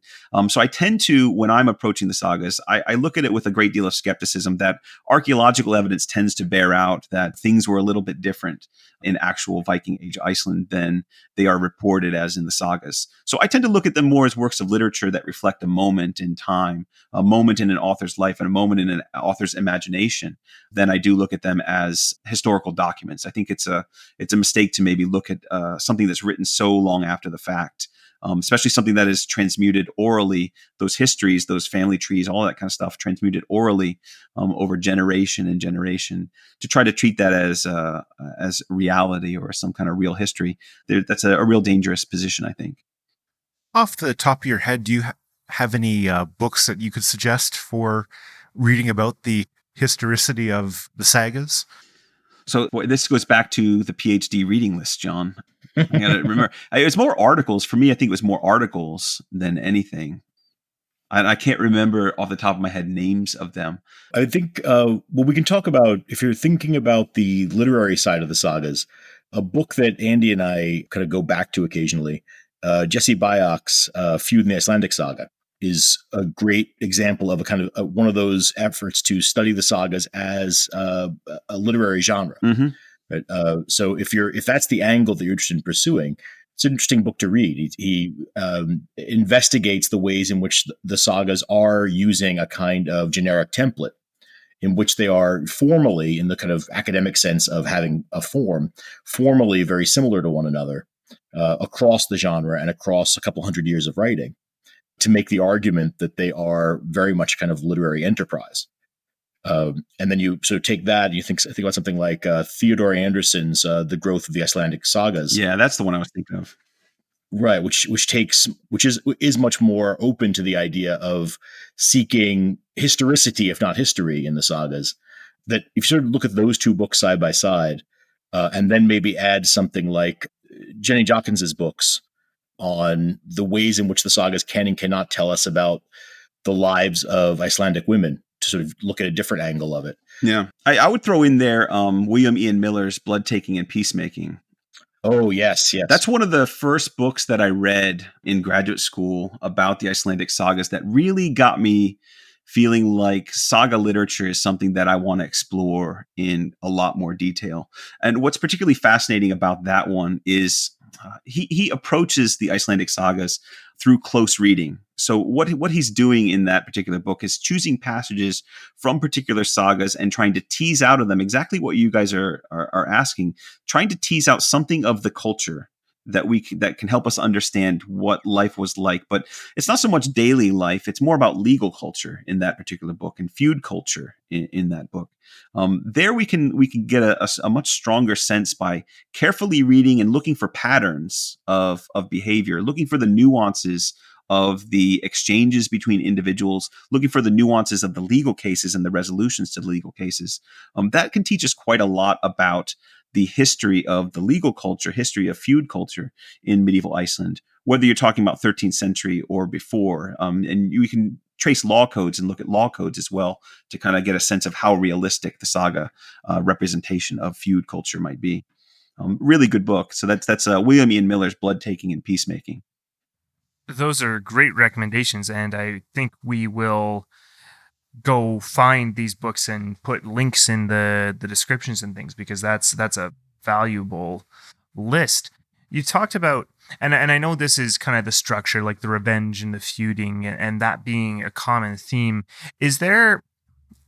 So I tend to, when I'm approaching the sagas, I look at it with a great deal of skepticism that archaeological evidence tends to bear out that things were a little bit different in actual Viking Age Iceland than they are reported as in the sagas. So I tend to look at them more as works of literature that reflect a moment in time, a moment in an author's life, and a moment in an author's imagination, than I do look at them as historical documents. I think it's a mistake to maybe look at something that's written so long after the fact, especially something that is transmuted orally, those histories, those family trees, all that kind of stuff transmuted orally over generation and generation, to try to treat that as reality or some kind of real history. That's a real dangerous position, I think. Off the top of your head, do you have any books that you could suggest for reading about the historicity of the sagas? So this goes back to the PhD reading list, John. I gotta remember. It's more articles. For me, I think it was more articles than anything. I can't remember off the top of my head names of them. I think, we can talk about, if you're thinking about the literary side of the sagas, a book that Andy and I kind of go back to occasionally, Jesse Byock's Feud in the Icelandic Saga, is a great example of a kind of one of those efforts to study the sagas as a literary genre. Mm-hmm. Right? So if that's the angle that you're interested in pursuing, it's an interesting book to read. He investigates the ways in which the sagas are using a kind of generic template in which they are formally, in the kind of academic sense of having a form, formally very similar to one another across the genre and across a couple hundred years of writing, to make the argument that they are very much kind of literary enterprise. And then you sort of take that and you think about something like Theodore Anderson's The Growth of the Icelandic Sagas. Yeah, that's the one I was thinking of. Right, which is much more open to the idea of seeking historicity, if not history, in the sagas. That if you sort of look at those two books side by side, and then maybe add something like Jenny Jockins's books on the ways in which the sagas can and cannot tell us about the lives of Icelandic women, to sort of look at a different angle of it. Yeah, I would throw in there William Ian Miller's Blood Taking and Peacemaking. Oh, yes. That's one of the first books that I read in graduate school about the Icelandic sagas that really got me feeling like saga literature is something that I want to explore in a lot more detail. And what's particularly fascinating about that one is he approaches the Icelandic sagas through close reading. So what he's doing in that particular book is choosing passages from particular sagas and trying to tease out of them exactly what you guys are asking, trying to tease out something of the culture that can help us understand what life was like. But it's not so much daily life; it's more about legal culture in that particular book and feud culture in that book. There we can get a much stronger sense by carefully reading and looking for patterns of behavior, looking for the nuances of the exchanges between individuals, looking for the nuances of the legal cases and the resolutions to the legal cases. That can teach us quite a lot about the history of the legal culture, history of feud culture in medieval Iceland, whether you're talking about 13th century or before. And you can trace law codes and look at law codes as well to kind of get a sense of how realistic the saga representation of feud culture might be. Really good book. So that's William Ian Miller's Blood Taking and Peacemaking. Those are great recommendations, and I think we will go find these books and put links in the descriptions and things, because that's a valuable list. You talked about, and I know this is kind of the structure, like the revenge and the feuding, and that being a common theme. Is there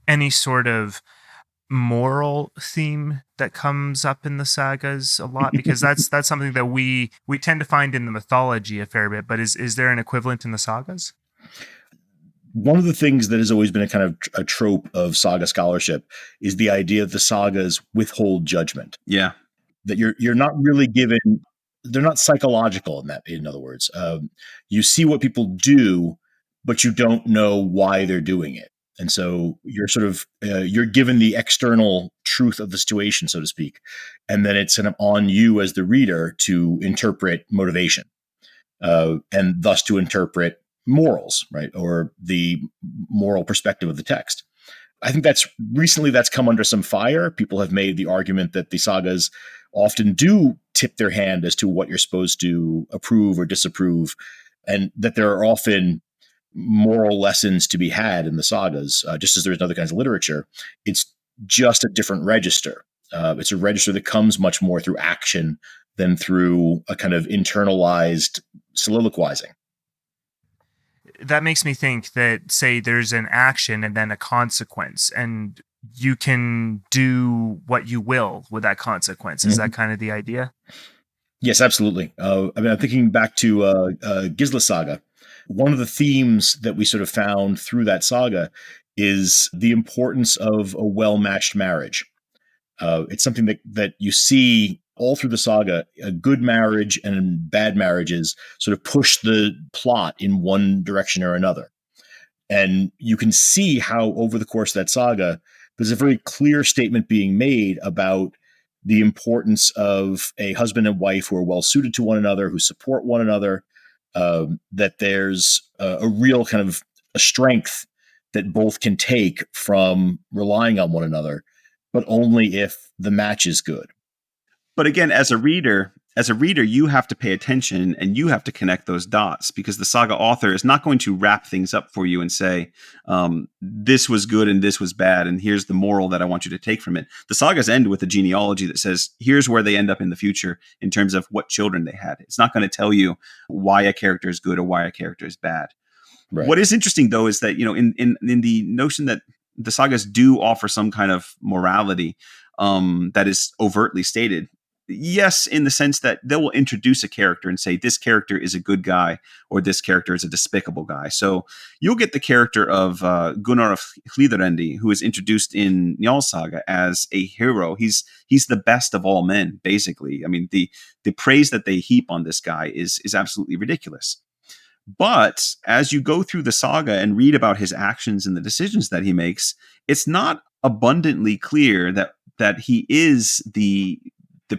any sort of moral theme that comes up in the sagas a lot? Because that's something that we tend to find in the mythology a fair bit, but is there an equivalent in the sagas? One of the things that has always been a kind of a trope of saga scholarship is the idea that the sagas withhold judgment. Yeah. That you're not really given, they're not psychological in that, in other words. You see what people do, but you don't know why they're doing it. And so you're sort of, you're given the external truth of the situation, so to speak. And then it's kind of on you as the reader to interpret motivation, and thus to interpret morals, right? Or the moral perspective of the text. I think that's come under some fire. People have made the argument that the sagas often do tip their hand as to what you're supposed to approve or disapprove, and that there are often moral lessons to be had in the sagas, just as there's in other kinds of literature. It's just a different register. It's a register that comes much more through action than through a kind of internalized soliloquizing. That makes me think that, say, there's an action and then a consequence, and you can do what you will with that consequence. Is that kind of the idea? Yes, absolutely. I'm thinking back to Gisla Saga. One of the themes that we sort of found through that saga is the importance of a well-matched marriage. It's something that you see all through the saga. A good marriage and bad marriages sort of push the plot in one direction or another. And you can see how over the course of that saga, there's a very clear statement being made about the importance of a husband and wife who are well suited to one another, who support one another, that there's a real kind of a strength that both can take from relying on one another, but only if the match is good. But again, as a reader, as a reader, you have to pay attention and you have to connect those dots, because the saga author is not going to wrap things up for you and say, this was good and this was bad, and here's the moral that I want you to take from it. The sagas end with a genealogy that says, here's where they end up in the future in terms of what children they had. It's not going to tell you why a character is good or why a character is bad. Right. What is interesting, though, is that, in the notion that the sagas do offer some kind of morality that is overtly stated. Yes, in the sense that they will introduce a character and say, this character is a good guy or this character is a despicable guy. So you'll get the character of Gunnar of Hlíðarendi, who is introduced in Njál's saga as a hero. He's the best of all men, basically. I mean, the praise that they heap on this guy is absolutely ridiculous. But as you go through the saga and read about his actions and the decisions that he makes, it's not abundantly clear that he is the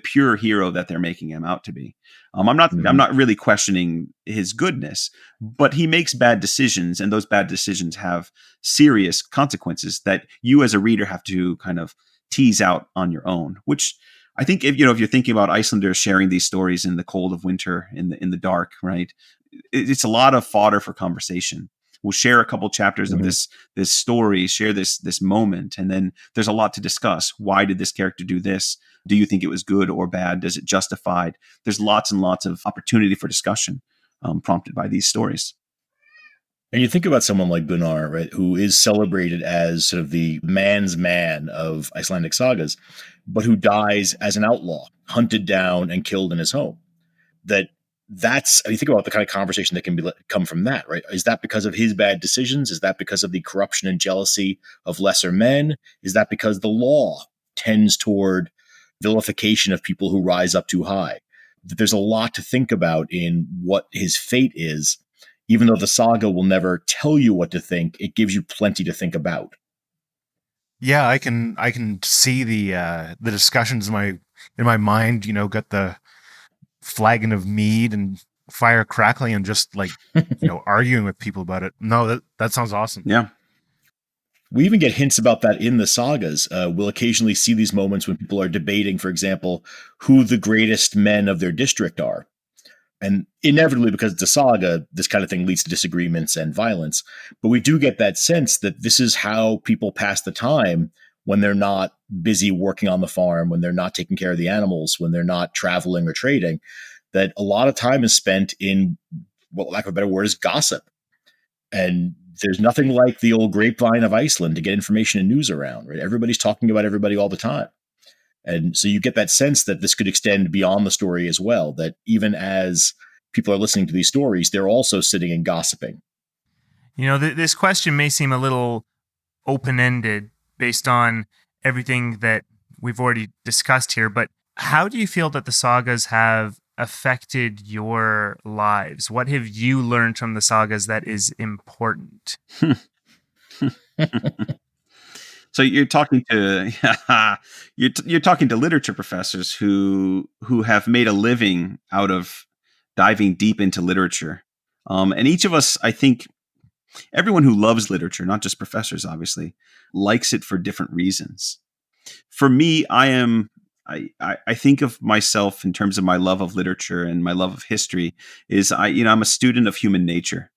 pure hero that they're making him out to be. I'm not really questioning his goodness, but he makes bad decisions, and those bad decisions have serious consequences that you as a reader have to kind of tease out on your own. Which I think, if you're thinking about Icelanders sharing these stories in the cold of winter, in the dark, right? It's a lot of fodder for conversation. We'll share a couple chapters of this story, share this moment, and then there's a lot to discuss. Why did this character do this? Do you think it was good or bad? Does it justify it? There's lots and lots of opportunity for discussion prompted by these stories. And you think about someone like Gunnar, right, who is celebrated as sort of the man's man of Icelandic sagas, but who dies as an outlaw, hunted down and killed in his home. You think about the kind of conversation that can come from that, right? Is that because of his bad decisions? Is that because of the corruption and jealousy of lesser men? Is that because the law tends toward vilification of people who rise up too high? There's a lot to think about in what his fate is. Even though the saga will never tell you what to think, it gives you plenty to think about. Yeah, I can see the discussions in my mind. Got the flagon of mead and fire crackling and just arguing with people about it. No, that sounds awesome. Yeah. We even get hints about that in the sagas. We'll occasionally see these moments when people are debating, for example, who the greatest men of their district are. And inevitably, because it's a saga, this kind of thing leads to disagreements and violence. But we do get that sense that this is how people pass the time when they're not busy working on the farm, when they're not taking care of the animals, when they're not traveling or trading, that a lot of time is spent in, what, lack of a better word, is gossip. And there's nothing like the old grapevine of Iceland to get information and news around, right? Everybody's talking about everybody all the time. And so you get that sense that this could extend beyond the story as well, that even as people are listening to these stories, they're also sitting and gossiping. This question may seem a little open-ended based on everything that we've already discussed here, but how do you feel that the sagas have affected your lives? What have you learned from the sagas that is important? So you're talking to you're talking to literature professors who have made a living out of diving deep into literature, and each of us, I think, everyone who loves literature, not just professors, obviously, likes it for different reasons. For me, I think of myself in terms of my love of literature and my love of history is I'm a student of human nature.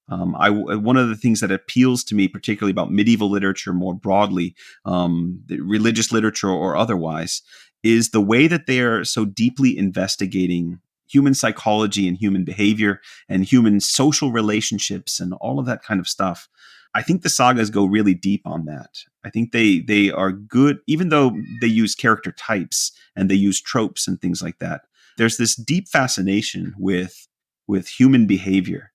One of the things that appeals to me, particularly about medieval literature more broadly, religious literature or otherwise, is the way that they are so deeply investigating human psychology and human behavior and human social relationships and all of that kind of stuff. I think the sagas go really deep on that. I think they are good, even though they use character types and they use tropes and things like that. There's this deep fascination with human behavior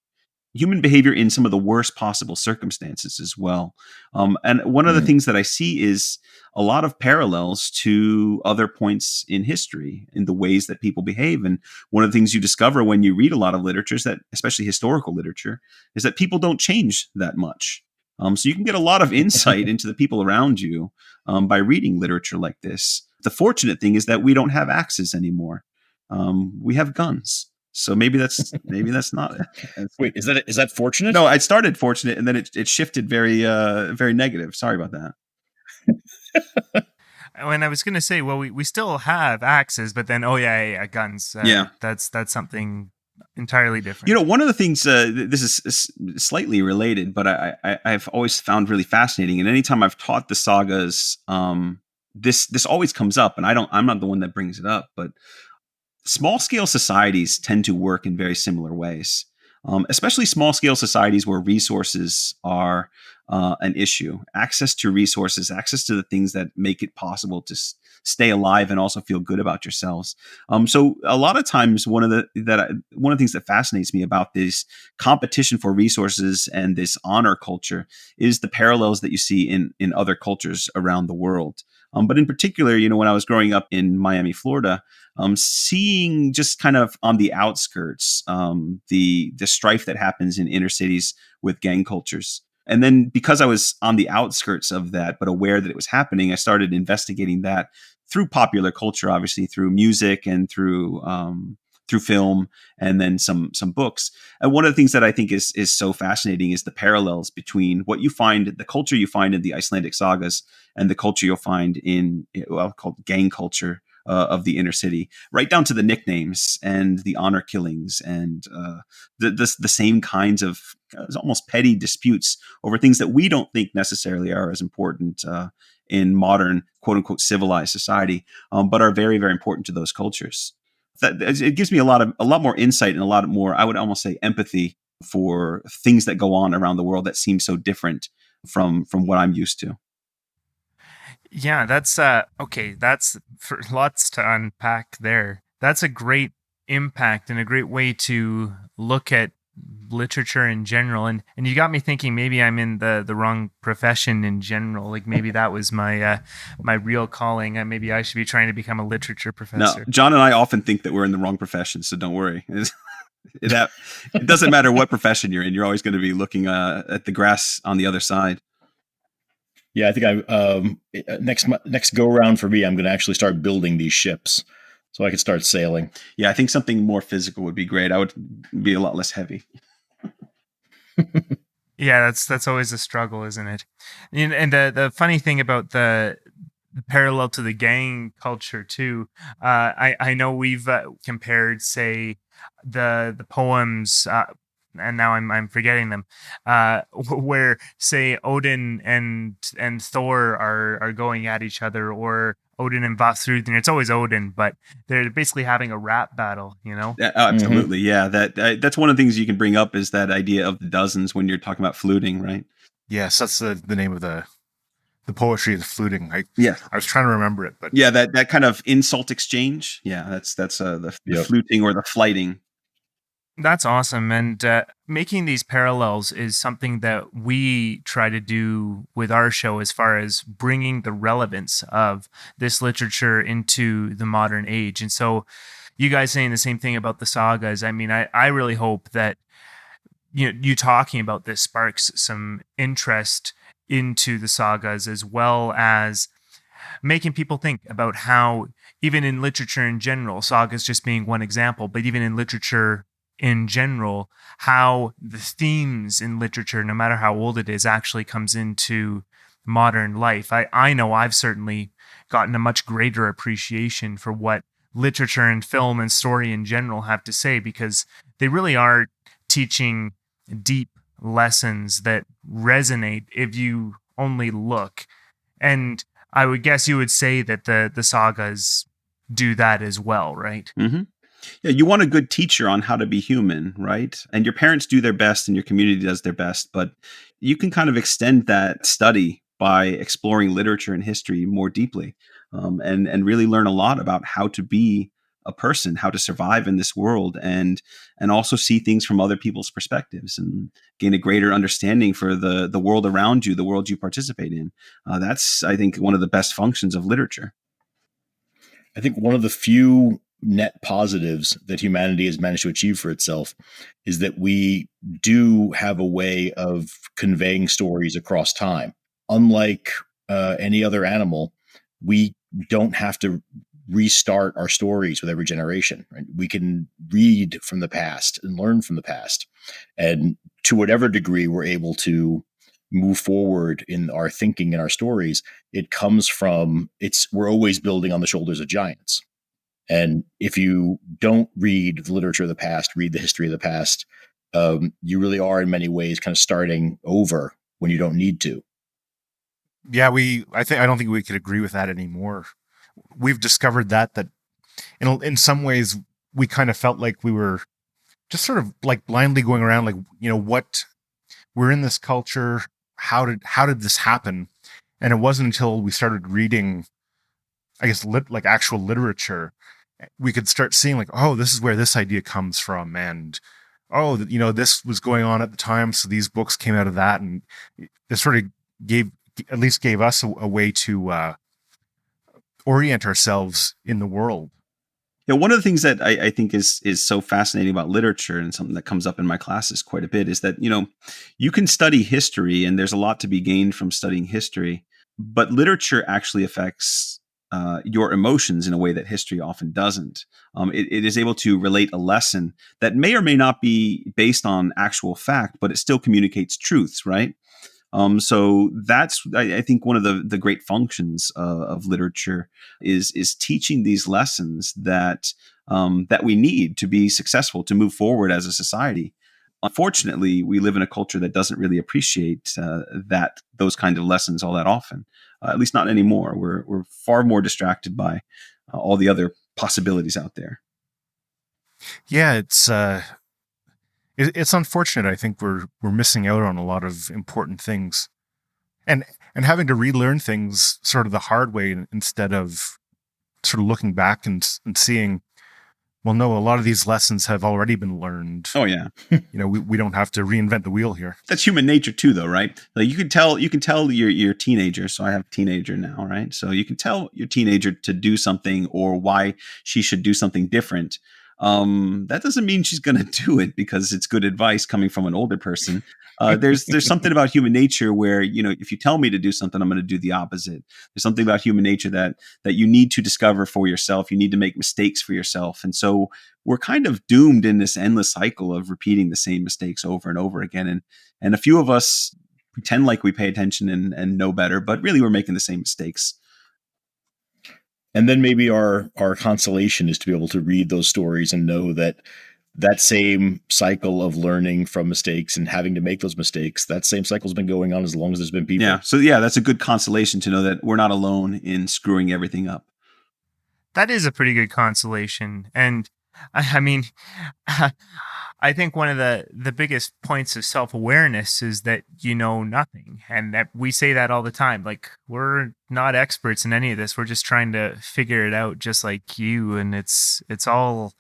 in some of the worst possible circumstances as well. And one of the things that I see is a lot of parallels to other points in history in the ways that people behave. And one of the things you discover when you read a lot of literature, is that, especially historical literature, is that people don't change that much. So you can get a lot of insight into the people around you by reading literature like this. The fortunate thing is that we don't have axes anymore. We have guns. So maybe that's not. Wait, is that fortunate? No, I started fortunate, and then it shifted very very negative. Sorry about that. when I was going to say, well, we still have axes, but then, guns. Yeah. That's something entirely different. One of the things, this is slightly related, but I've always found really fascinating. And anytime I've taught the sagas, this always comes up, and I'm not the one that brings it up, but small scale societies tend to work in very similar ways, especially small scale societies where resources are an issue. Access to resources, access to the things that make it possible to stay alive and also feel good about yourselves. So a lot of times, one of the things that fascinates me about this competition for resources and this honor culture is the parallels that you see in other cultures around the world. But in particular, when I was growing up in Miami, Florida, seeing just kind of on the outskirts the strife that happens in inner cities with gang cultures. And then because I was on the outskirts of that, but aware that it was happening, I started investigating that through popular culture, obviously through music and through film, and then some books. And one of the things that I think is so fascinating is the parallels between what you find, the culture you find in the Icelandic sagas, and the culture you'll find in called gang culture of the inner city, right down to the nicknames and the honor killings and the same kinds of almost petty disputes over things that we don't think necessarily are as important in modern, quote unquote, civilized society, but are very, very important to those cultures. It gives me a lot more insight and a lot more, I would almost say, empathy for things that go on around the world that seem so different from what I'm used to. Yeah, that's okay. That's for lots to unpack there. That's a great impact and a great way to look at literature in general. And you got me thinking maybe I'm in the wrong profession in general. Like maybe that was my my real calling. Maybe I should be trying to become a literature professor. No, John and I often think that we're in the wrong profession, so don't worry. It doesn't matter what profession you're in. You're always going to be looking at the grass on the other side. Yeah, I think next go around for me, I'm going to actually start building these ships so I can start sailing. Yeah, I think something more physical would be great. I would be a lot less heavy. Yeah, that's always a struggle, isn't it? And the funny thing about the parallel to the gang culture too, I know we've compared, say, the poems. And now I'm forgetting them. Where say Odin and Thor are going at each other, or Odin and Vafthrudnir. It's always Odin, but they're basically having a rap battle. Yeah, absolutely, yeah. That's one of the things you can bring up is that idea of the dozens when you're talking about fluting, right? Yes, that's the name of the poetry of the fluting. I was trying to remember it, but yeah, that kind of insult exchange. Yeah, that's the fluting or the flighting. That's awesome. And making these parallels is something that we try to do with our show as far as bringing the relevance of this literature into the modern age. And so you guys saying the same thing about the sagas, I mean, I really hope that you talking about this sparks some interest into the sagas, as well as making people think about how even in literature in general, sagas just being one example, but even in literature in general, how the themes in literature, no matter how old it is, actually comes into modern life. I know I've certainly gotten a much greater appreciation for what literature and film and story in general have to say, because they really are teaching deep lessons that resonate if you only look. And I would guess you would say that the sagas do that as well, right? Mm-hmm. Yeah, you want a good teacher on how to be human, right? And your parents do their best and your community does their best, but you can kind of extend that study by exploring literature and history more deeply, and really learn a lot about how to be a person, how to survive in this world, and also see things from other people's perspectives and gain a greater understanding for the world around you, the world you participate in. That's, I think, one of the best functions of literature. I think one of the few net positives that humanity has managed to achieve for itself is that we do have a way of conveying stories across time. Unlike any other animal, we don't have to restart our stories with every generation. Right? We can read from the past and learn from the past. And to whatever degree we're able to move forward in our thinking and our stories, it comes from we're always building on the shoulders of giants. And if you don't read the literature of the past, read the history of the past, you really are in many ways kind of starting over when you don't need to. Yeah, I don't think we could agree with that anymore. We've discovered that in some ways we kind of felt like we were just sort of like blindly going around, like, what, we're in this culture. How did this happen? And it wasn't until we started reading, I guess, like actual literature, we could start seeing like, oh, this is where this idea comes from. And, oh, this was going on at the time. So these books came out of that. And this sort of gave us a way to orient ourselves in the world. Yeah, one of the things that I think is so fascinating about literature, and something that comes up in my classes quite a bit, is that, you can study history and there's a lot to be gained from studying history, but literature actually affects your emotions in a way that history often doesn't. It is able to relate a lesson that may or may not be based on actual fact, but it still communicates truths, right? So that's, I think, one of the great functions of literature is teaching these lessons that we need to be successful, to move forward as a society. Unfortunately, we live in a culture that doesn't really appreciate those kind of lessons all that often. At least not anymore. We're far more distracted by all the other possibilities out there. Yeah, it's unfortunate. I think we're missing out on a lot of important things, and having to relearn things sort of the hard way instead of sort of looking back and seeing, well, no, a lot of these lessons have already been learned. Oh yeah, we don't have to reinvent the wheel here. That's human nature too, though, right? Like you can tell your teenager. So I have a teenager now, right? So you can tell your teenager to do something or why she should do something different. That doesn't mean she's going to do it because it's good advice coming from an older person. There's something about human nature where, if you tell me to do something, I'm going to do the opposite. There's something about human nature that you need to discover for yourself. You need to make mistakes for yourself. And so we're kind of doomed in this endless cycle of repeating the same mistakes over and over again. And a few of us pretend like we pay attention and know better, but really we're making the same mistakes. And then maybe our consolation is to be able to read those stories and know that same cycle of learning from mistakes and having to make those mistakes, that same cycle has been going on as long as there's been people. Yeah. So yeah, that's a good consolation to know that we're not alone in screwing everything up. That is a pretty good consolation. And I mean, I think one of the biggest points of self-awareness is that you know nothing. And that we say that all the time. Like, we're not experts in any of this. We're just trying to figure it out just like you. And it's all,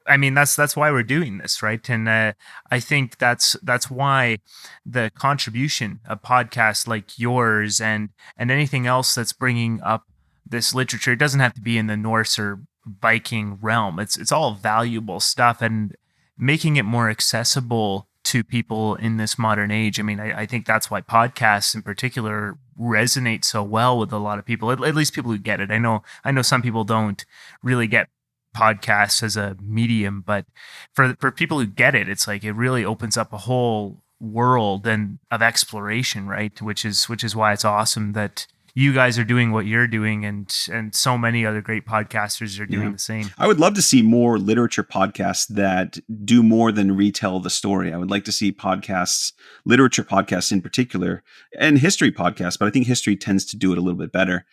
I mean, that's why we're doing this, right? And I think that's why the contribution of podcasts like yours and anything else that's bringing up this literature, it doesn't have to be in the Norse or Viking realm. It's all valuable stuff, and making it more accessible to people in this modern age. I mean, I think that's why podcasts in particular resonate so well with a lot of people, at least people who get it. I know some people don't really get podcasts as a medium, but for people who get it, it's like it really opens up a whole world and of exploration, right? Which is why it's awesome that you guys are doing what you're doing, and so many other great podcasters are doing the same. I would love to see more literature podcasts that do more than retell the story. I would like to see podcasts, literature podcasts in particular, and history podcasts, but I think history tends to do it a little bit better.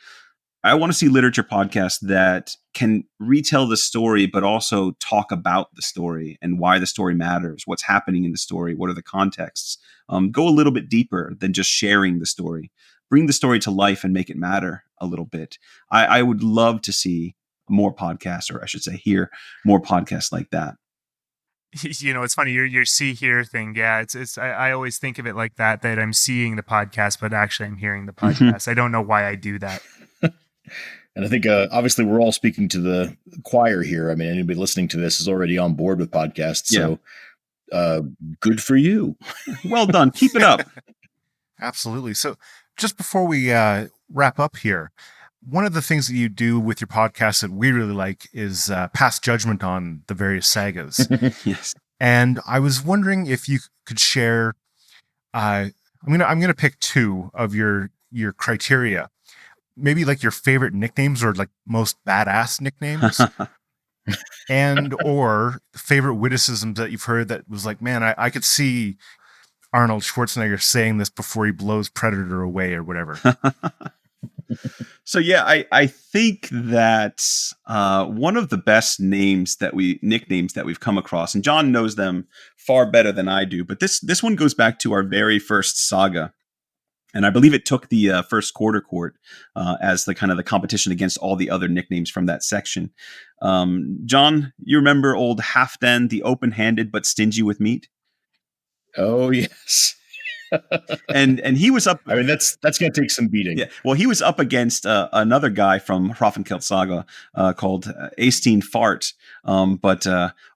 I want to see literature podcasts that can retell the story, but also talk about the story and why the story matters, what's happening in the story, what are the contexts. Go a little bit deeper than just sharing the story. Bring the story to life and make it matter a little bit. I would love to see more podcasts, or I should say hear more podcasts like that. It's funny, your see hear thing. Yeah, it's I always think of it like that I'm seeing the podcast, but actually I'm hearing the podcast. I don't know why I do that. And I think obviously we're all speaking to the choir here. I mean, anybody listening to this is already on board with podcasts. So good for you. Well done. Keep it up. Absolutely. So just before we wrap up here, one of the things that you do with your podcast that we really like is pass judgment on the various sagas. Yes. And I was wondering if you could share I'm gonna pick two of your criteria. Maybe like your favorite nicknames or like most badass nicknames, and or favorite witticisms that you've heard that was like, man, I could see Arnold Schwarzenegger saying this before he blows Predator away or whatever. So yeah, I think that one of the best nicknames that we've come across, and John knows them far better than I do, but this one goes back to our very first saga. And I believe it took the first quarter court as the kind of the competition against all the other nicknames from that section. John, you remember old Halfdan, the open-handed but stingy with meat? Oh yes. And he was up. I mean, that's going to take some beating. Yeah. Well, he was up against another guy from Hrafnkelt Saga called Eystein Fart. But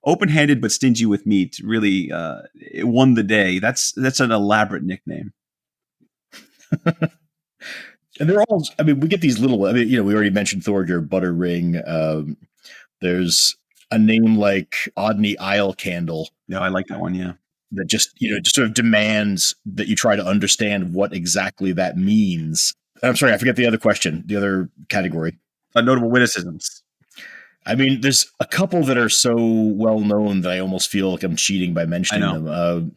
open-handed but stingy with meat really it won the day. That's an elaborate nickname. And they're all, I mean, we get these little, I mean, we already mentioned Thorgir Butterring. There's a name like Odney Isle Candle. Yeah, I like that one. Yeah. That just, just sort of demands that you try to understand what exactly that means. I'm sorry, I forget the other question, the other category. Notable witticisms. I mean, there's a couple that are so well known that I almost feel like I'm cheating by mentioning them.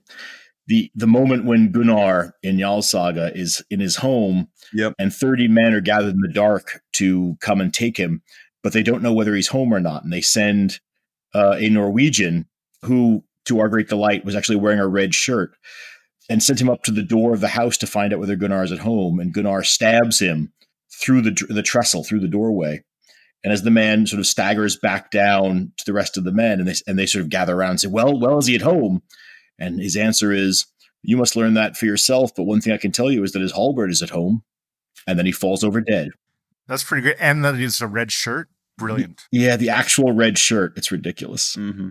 The moment when Gunnar in Jarl Saga is in his home, yep, and 30 men are gathered in the dark to come and take him, but they don't know whether he's home or not. And they send a Norwegian who, to our great delight, was actually wearing a red shirt, and sent him up to the door of the house to find out whether Gunnar is at home. And Gunnar stabs him through the trestle, through the doorway. And as the man sort of staggers back down to the rest of the men, and they sort of gather around and say, well, is he at home? And his answer is, you must learn that for yourself. But one thing I can tell you is that his halberd is at home. And then he falls over dead. That's pretty great. And that is a red shirt. Brilliant. Yeah, the actual red shirt. It's ridiculous. Mm-hmm.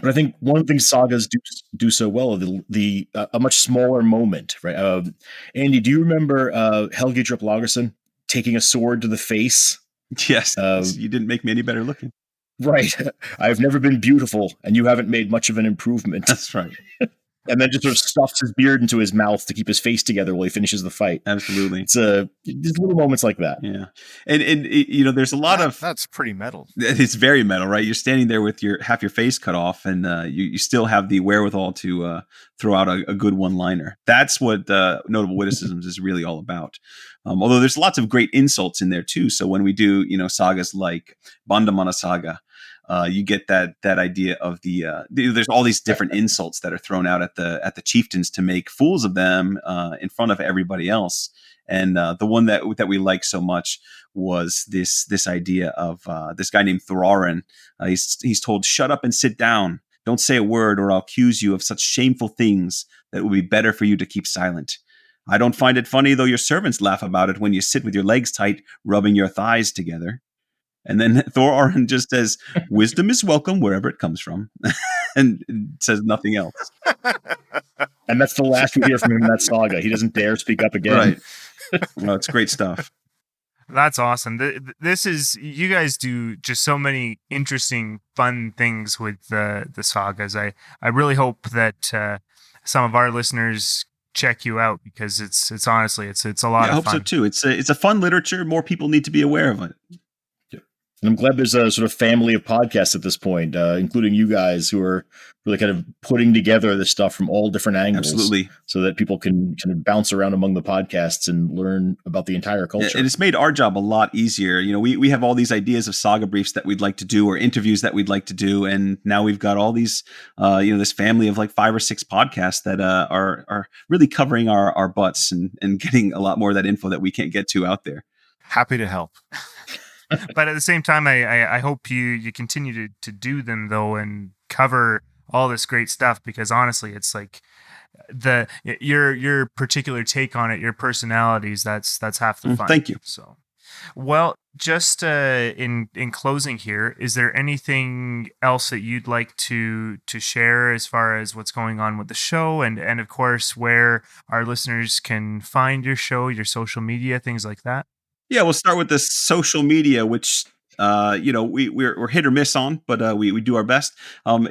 But I think one of the things sagas do so well, a much smaller moment, right? Andy, do you remember Helgi Drip Lagerson taking a sword to the face? Yes. You didn't make me any better looking. Right. I've never been beautiful, and you haven't made much of an improvement. That's right. And then just sort of stuffs his beard into his mouth to keep his face together while he finishes the fight. Absolutely. It's just little moments like that. Yeah. And there's a lot of... That's pretty metal. It's very metal, right? You're standing there with half your face cut off, and you still have the wherewithal to throw out a good one-liner. That's what Notable Witticisms is really all about. Although there's lots of great insults in there too. So when we do, sagas like Bandamana Saga, you get that idea of there's all these different insults that are thrown out at the chieftains to make fools of them in front of everybody else. And the one that we like so much was this idea of this guy named Thorarin. He's told, "Shut up and sit down. Don't say a word, or I'll accuse you of such shameful things that it would be better for you to keep silent. I don't find it funny, though your servants laugh about it when you sit with your legs tight, rubbing your thighs together." And then Thorarin just says, "Wisdom is welcome wherever it comes from," and says nothing else. And that's the last we hear from him in that saga. He doesn't dare speak up again. Right. Well, it's great stuff. That's awesome. You guys do just so many interesting, fun things with the sagas. I really hope that some of our listeners check you out, because it's honestly it's a lot of fun. I hope so too. It's a fun literature. More people need to be aware of it. And I'm glad there's a sort of family of podcasts at this point, including you guys, who are really kind of putting together this stuff from all different angles. Absolutely. So that people can kind of bounce around among the podcasts and learn about the entire culture. And it's made our job a lot easier. We have all these ideas of saga briefs that we'd like to do, or interviews that we'd like to do. And now we've got all these, this family of like 5 or 6 podcasts that are really covering our butts and getting a lot more of that info that we can't get to out there. Happy to help. But at the same time, I hope you continue to do them, though, and cover all this great stuff, because honestly, it's like your particular take on it, your personalities, that's half the fun. Thank you. So, well, just in closing here, is there anything else that you'd like to share as far as what's going on with the show, and of course where our listeners can find your show, your social media, things like that? Yeah, we'll start with the social media, which we're hit or miss on, but we do our best.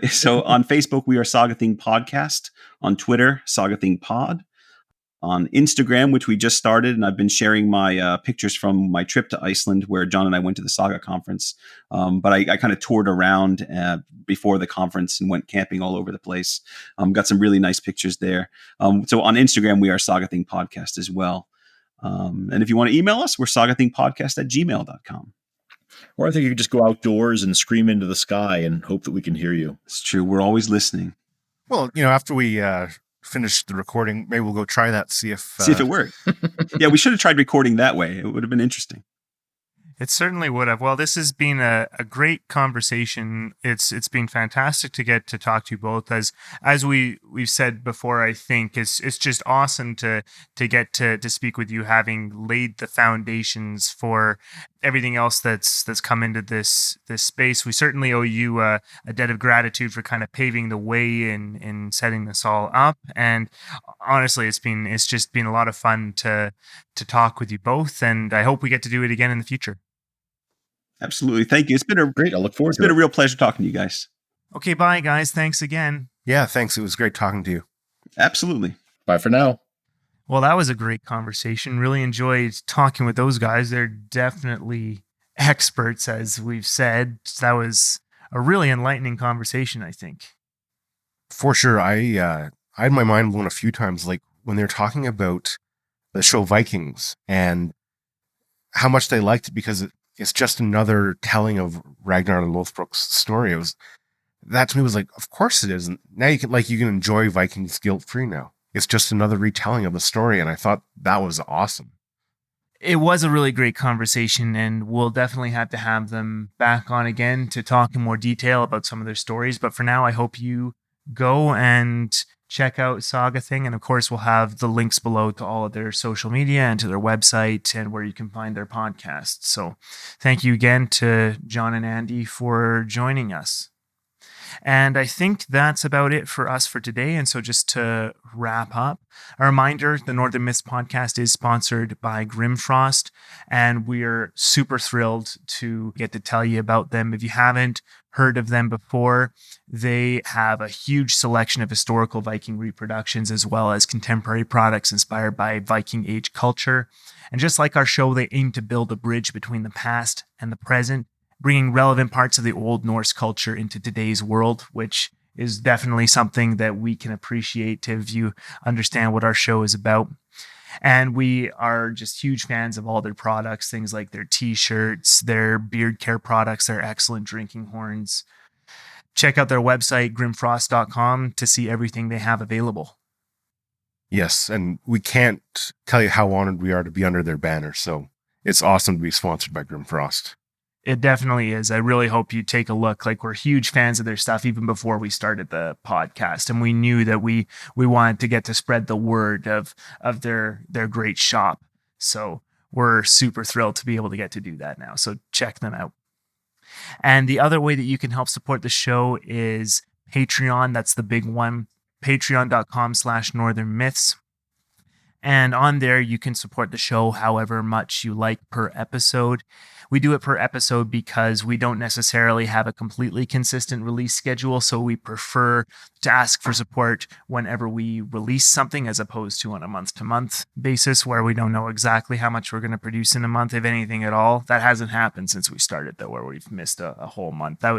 So on Facebook, we are Saga Thing Podcast. On Twitter, Saga Thing Pod. on Instagram, which we just started, and I've been sharing my pictures from my trip to Iceland, where John and I went to the Saga conference. But I kind of toured around before the conference and went camping all over the place. Got some really nice pictures there. So on Instagram, we are Saga Thing Podcast as well. And if you want to email us, we're sagathingpodcast@gmail.com. Or I think you could just go outdoors and scream into the sky and hope that we can hear you. It's true. We're always listening. Well, after we finish the recording, maybe we'll go try that, see if it worked. Yeah, we should have tried recording that way. It would have been interesting. It certainly would have. Well, this has been a great conversation. It's been fantastic to get to talk to you both. As we've said before, I think it's just awesome to get to speak with you, having laid the foundations for everything else that's come into this space. We certainly owe you a debt of gratitude for kind of paving the way in setting this all up. And honestly, it's just been a lot of fun to talk with you both, and I hope we get to do it again in the future. Absolutely. Thank you. It's been Great. I look forward to it. It's been a real pleasure talking to you guys. Okay, bye guys. Thanks again. Yeah, thanks. It was great talking to you. Absolutely. Bye for now. Well, that was a great conversation. Really enjoyed talking with those guys. They're definitely experts, as we've said. That was a really enlightening conversation, I think. For sure. I had my mind blown a few times, like when they were talking about the show Vikings and how much they liked it because it's just another telling of Ragnar Lothbrok's story. That to me was like, of course it is. And now you can enjoy Vikings guilt-free now. It's just another retelling of the story. And I thought that was awesome. It was a really great conversation, and we'll definitely have to have them back on again to talk in more detail about some of their stories. But for now, I hope you go and check out Saga Thing. And of course, we'll have the links below to all of their social media and to their website and where you can find their podcasts. So thank you again to John and Andy for joining us. And I think that's about it for us for today. And so just to wrap up, a reminder, the Northern Myths podcast is sponsored by Grimfrost, and we're super thrilled to get to tell you about them. If you haven't heard of them before, they have a huge selection of historical Viking reproductions as well as contemporary products inspired by Viking age culture. And just like our show, they aim to build a bridge between the past and the present, bringing relevant parts of the Old Norse culture into today's world, which is definitely something that we can appreciate if you understand what our show is about. And we are just huge fans of all their products, things like their t-shirts, their beard care products, their excellent drinking horns. Check out their website, grimfrost.com, to see everything they have available. Yes, and we can't tell you how honored we are to be under their banner. So it's awesome to be sponsored by Grimfrost. It definitely is. I really hope you take a look. Like, we're huge fans of their stuff even before we started the podcast. And we knew that we wanted to get to spread the word of their great shop. So we're super thrilled to be able to get to do that now. So check them out. And the other way that you can help support the show is Patreon. That's the big one. Patreon.com/Northern Myths. And on there, you can support the show however much you like per episode. We do it per episode because we don't necessarily have a completely consistent release schedule, so we prefer to ask for support whenever we release something as opposed to on a month-to-month basis where we don't know exactly how much we're going to produce in a month, if anything at all. That hasn't happened since we started, though, where we've missed a whole month. That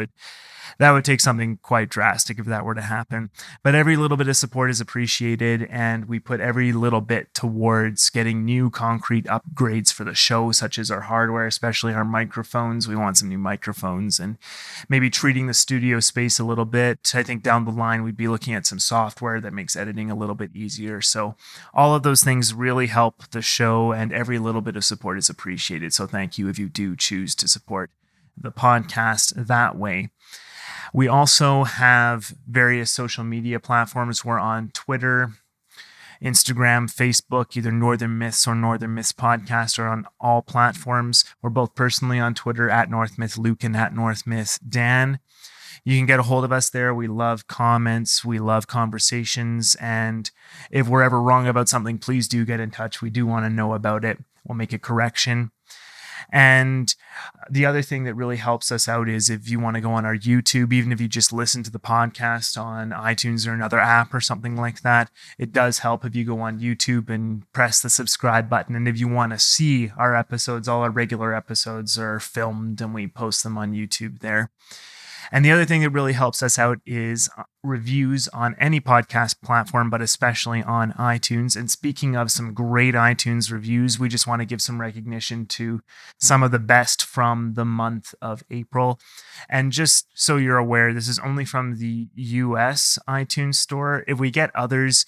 would take something quite drastic if that were to happen. But every little bit of support is appreciated, and we put every little bit towards getting new concrete upgrades for the show, such as our hardware, especially our microphones. We want some new microphones and maybe treating the studio space a little bit. I think down the line, we'd be looking at some software that makes editing a little bit easier. So all of those things really help the show, and every little bit of support is appreciated. So thank you if you do choose to support the podcast that way. We also have various social media platforms. We're on Twitter, Instagram, Facebook, either Northern Myths or Northern Myths Podcast, or on all platforms. We're both personally on Twitter at NorthMythLuke and at NorthMythDan. You can get a hold of us there. We love comments. We love conversations. And if we're ever wrong about something, please do get in touch. We do want to know about it. We'll make a correction. And the other thing that really helps us out is if you want to go on our YouTube, even if you just listen to the podcast on iTunes or another app or something like that, it does help if you go on YouTube and press the subscribe button. And if you want to see our episodes, all our regular episodes are filmed and we post them on YouTube there. And the other thing that really helps us out is reviews on any podcast platform, but especially on iTunes. And speaking of some great iTunes reviews, we just want to give some recognition to some of the best from the month of April. And just so you're aware, this is only from the US iTunes store. If we get others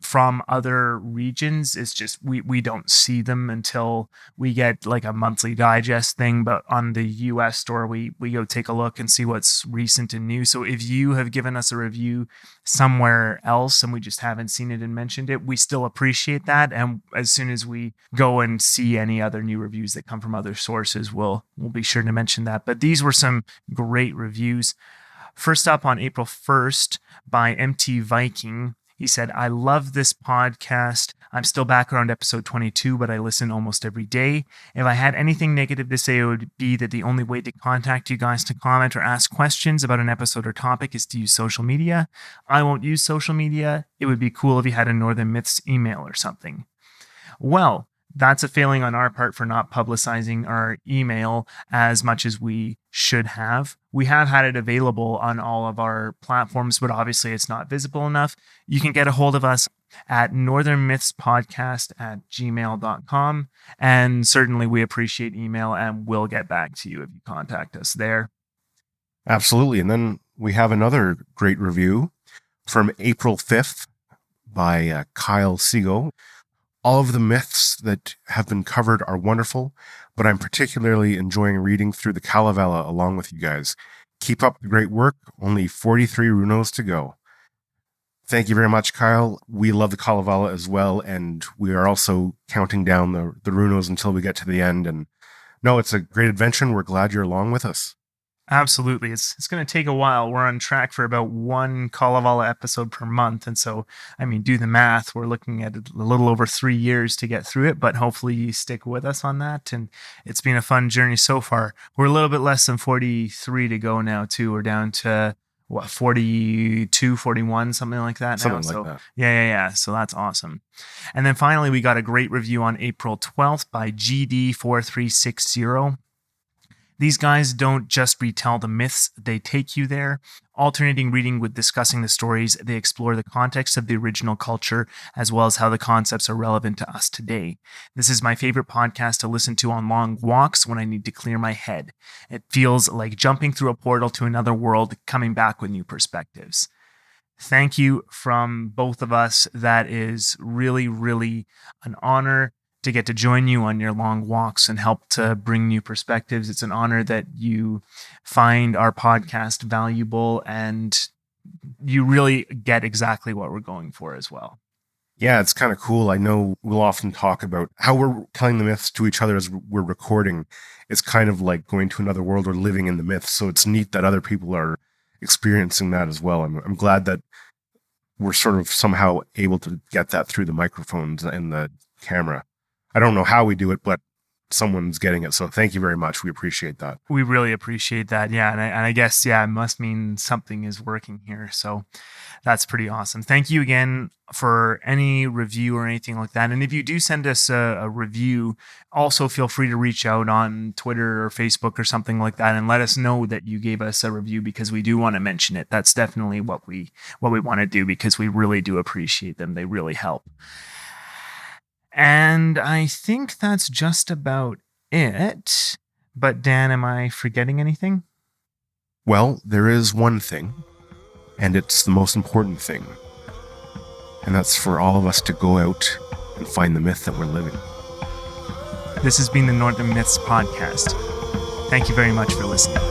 from other regions, it's just we don't see them until we get like a monthly digest thing. But on the US store, we go take a look and see what's recent and new. So if you have given us a review somewhere else and we just haven't seen it and mentioned it, we still appreciate that. And as soon as we go and see any other new reviews that come from other sources, we'll be sure to mention that. But these were some great reviews. First up, on April 1st, by MT Viking, he said, "I love this podcast. I'm still back around episode 22, but I listen almost every day. If I had anything negative to say, it would be that the only way to contact you guys to comment or ask questions about an episode or topic is to use social media. I won't use social media. It would be cool if you had a Northern Myths email or something." Well, that's a failing on our part for not publicizing our email as much as we should have. We have had it available on all of our platforms, but obviously it's not visible enough. You can get a hold of us at northernmythspodcast@gmail.com. And certainly we appreciate email and we'll get back to you if you contact us there. Absolutely. And then we have another great review from April 5th by Kyle Segal. "All of the myths that have been covered are wonderful, but I'm particularly enjoying reading through the Kalevala along with you guys. Keep up the great work. Only 43 runos to go." Thank you very much, Kyle. We love the Kalevala as well, and we are also counting down the runos until we get to the end. And no, it's a great adventure, and we're glad you're along with us. Absolutely. It's going to take a while. We're on track for about one Kalevala episode per month. And so, I mean, do the math. We're looking at a little over 3 years to get through it, but hopefully you stick with us on that. And it's been a fun journey so far. We're a little bit less than 43 to go now, too. We're down to 42, 41, something like that now. Something like that. Yeah. So that's awesome. And then finally, we got a great review on April 12th by GD4360. "These guys don't just retell the myths, they take you there. Alternating reading with discussing the stories, they explore the context of the original culture as well as how the concepts are relevant to us today. This is my favorite podcast to listen to on long walks when I need to clear my head. It feels like jumping through a portal to another world, coming back with new perspectives." Thank you from both of us. That is really, really an honor to get to join you on your long walks and help to bring new perspectives. It's an honor that you find our podcast valuable and you really get exactly what we're going for as well. Yeah, it's kind of cool. I know we'll often talk about how we're telling the myths to each other as we're recording. It's kind of like going to another world or living in the myths. So it's neat that other people are experiencing that as well. I'm glad that we're sort of somehow able to get that through the microphones and the camera. I don't know how we do it, but someone's getting it. So thank you very much. We appreciate that. We really appreciate that. Yeah. And I guess, it must mean something is working here. So that's pretty awesome. Thank you again for any review or anything like that. And if you do send us a review, also feel free to reach out on Twitter or Facebook or something like that and let us know that you gave us a review because we do want to mention it. That's definitely what we want to do because we really do appreciate them. They really help. And I think that's just about it. But Dan, am I forgetting anything? Well, there is one thing, and it's the most important thing. And that's for all of us to go out and find the myth that we're living. This has been the Northern Myths Podcast. Thank you very much for listening.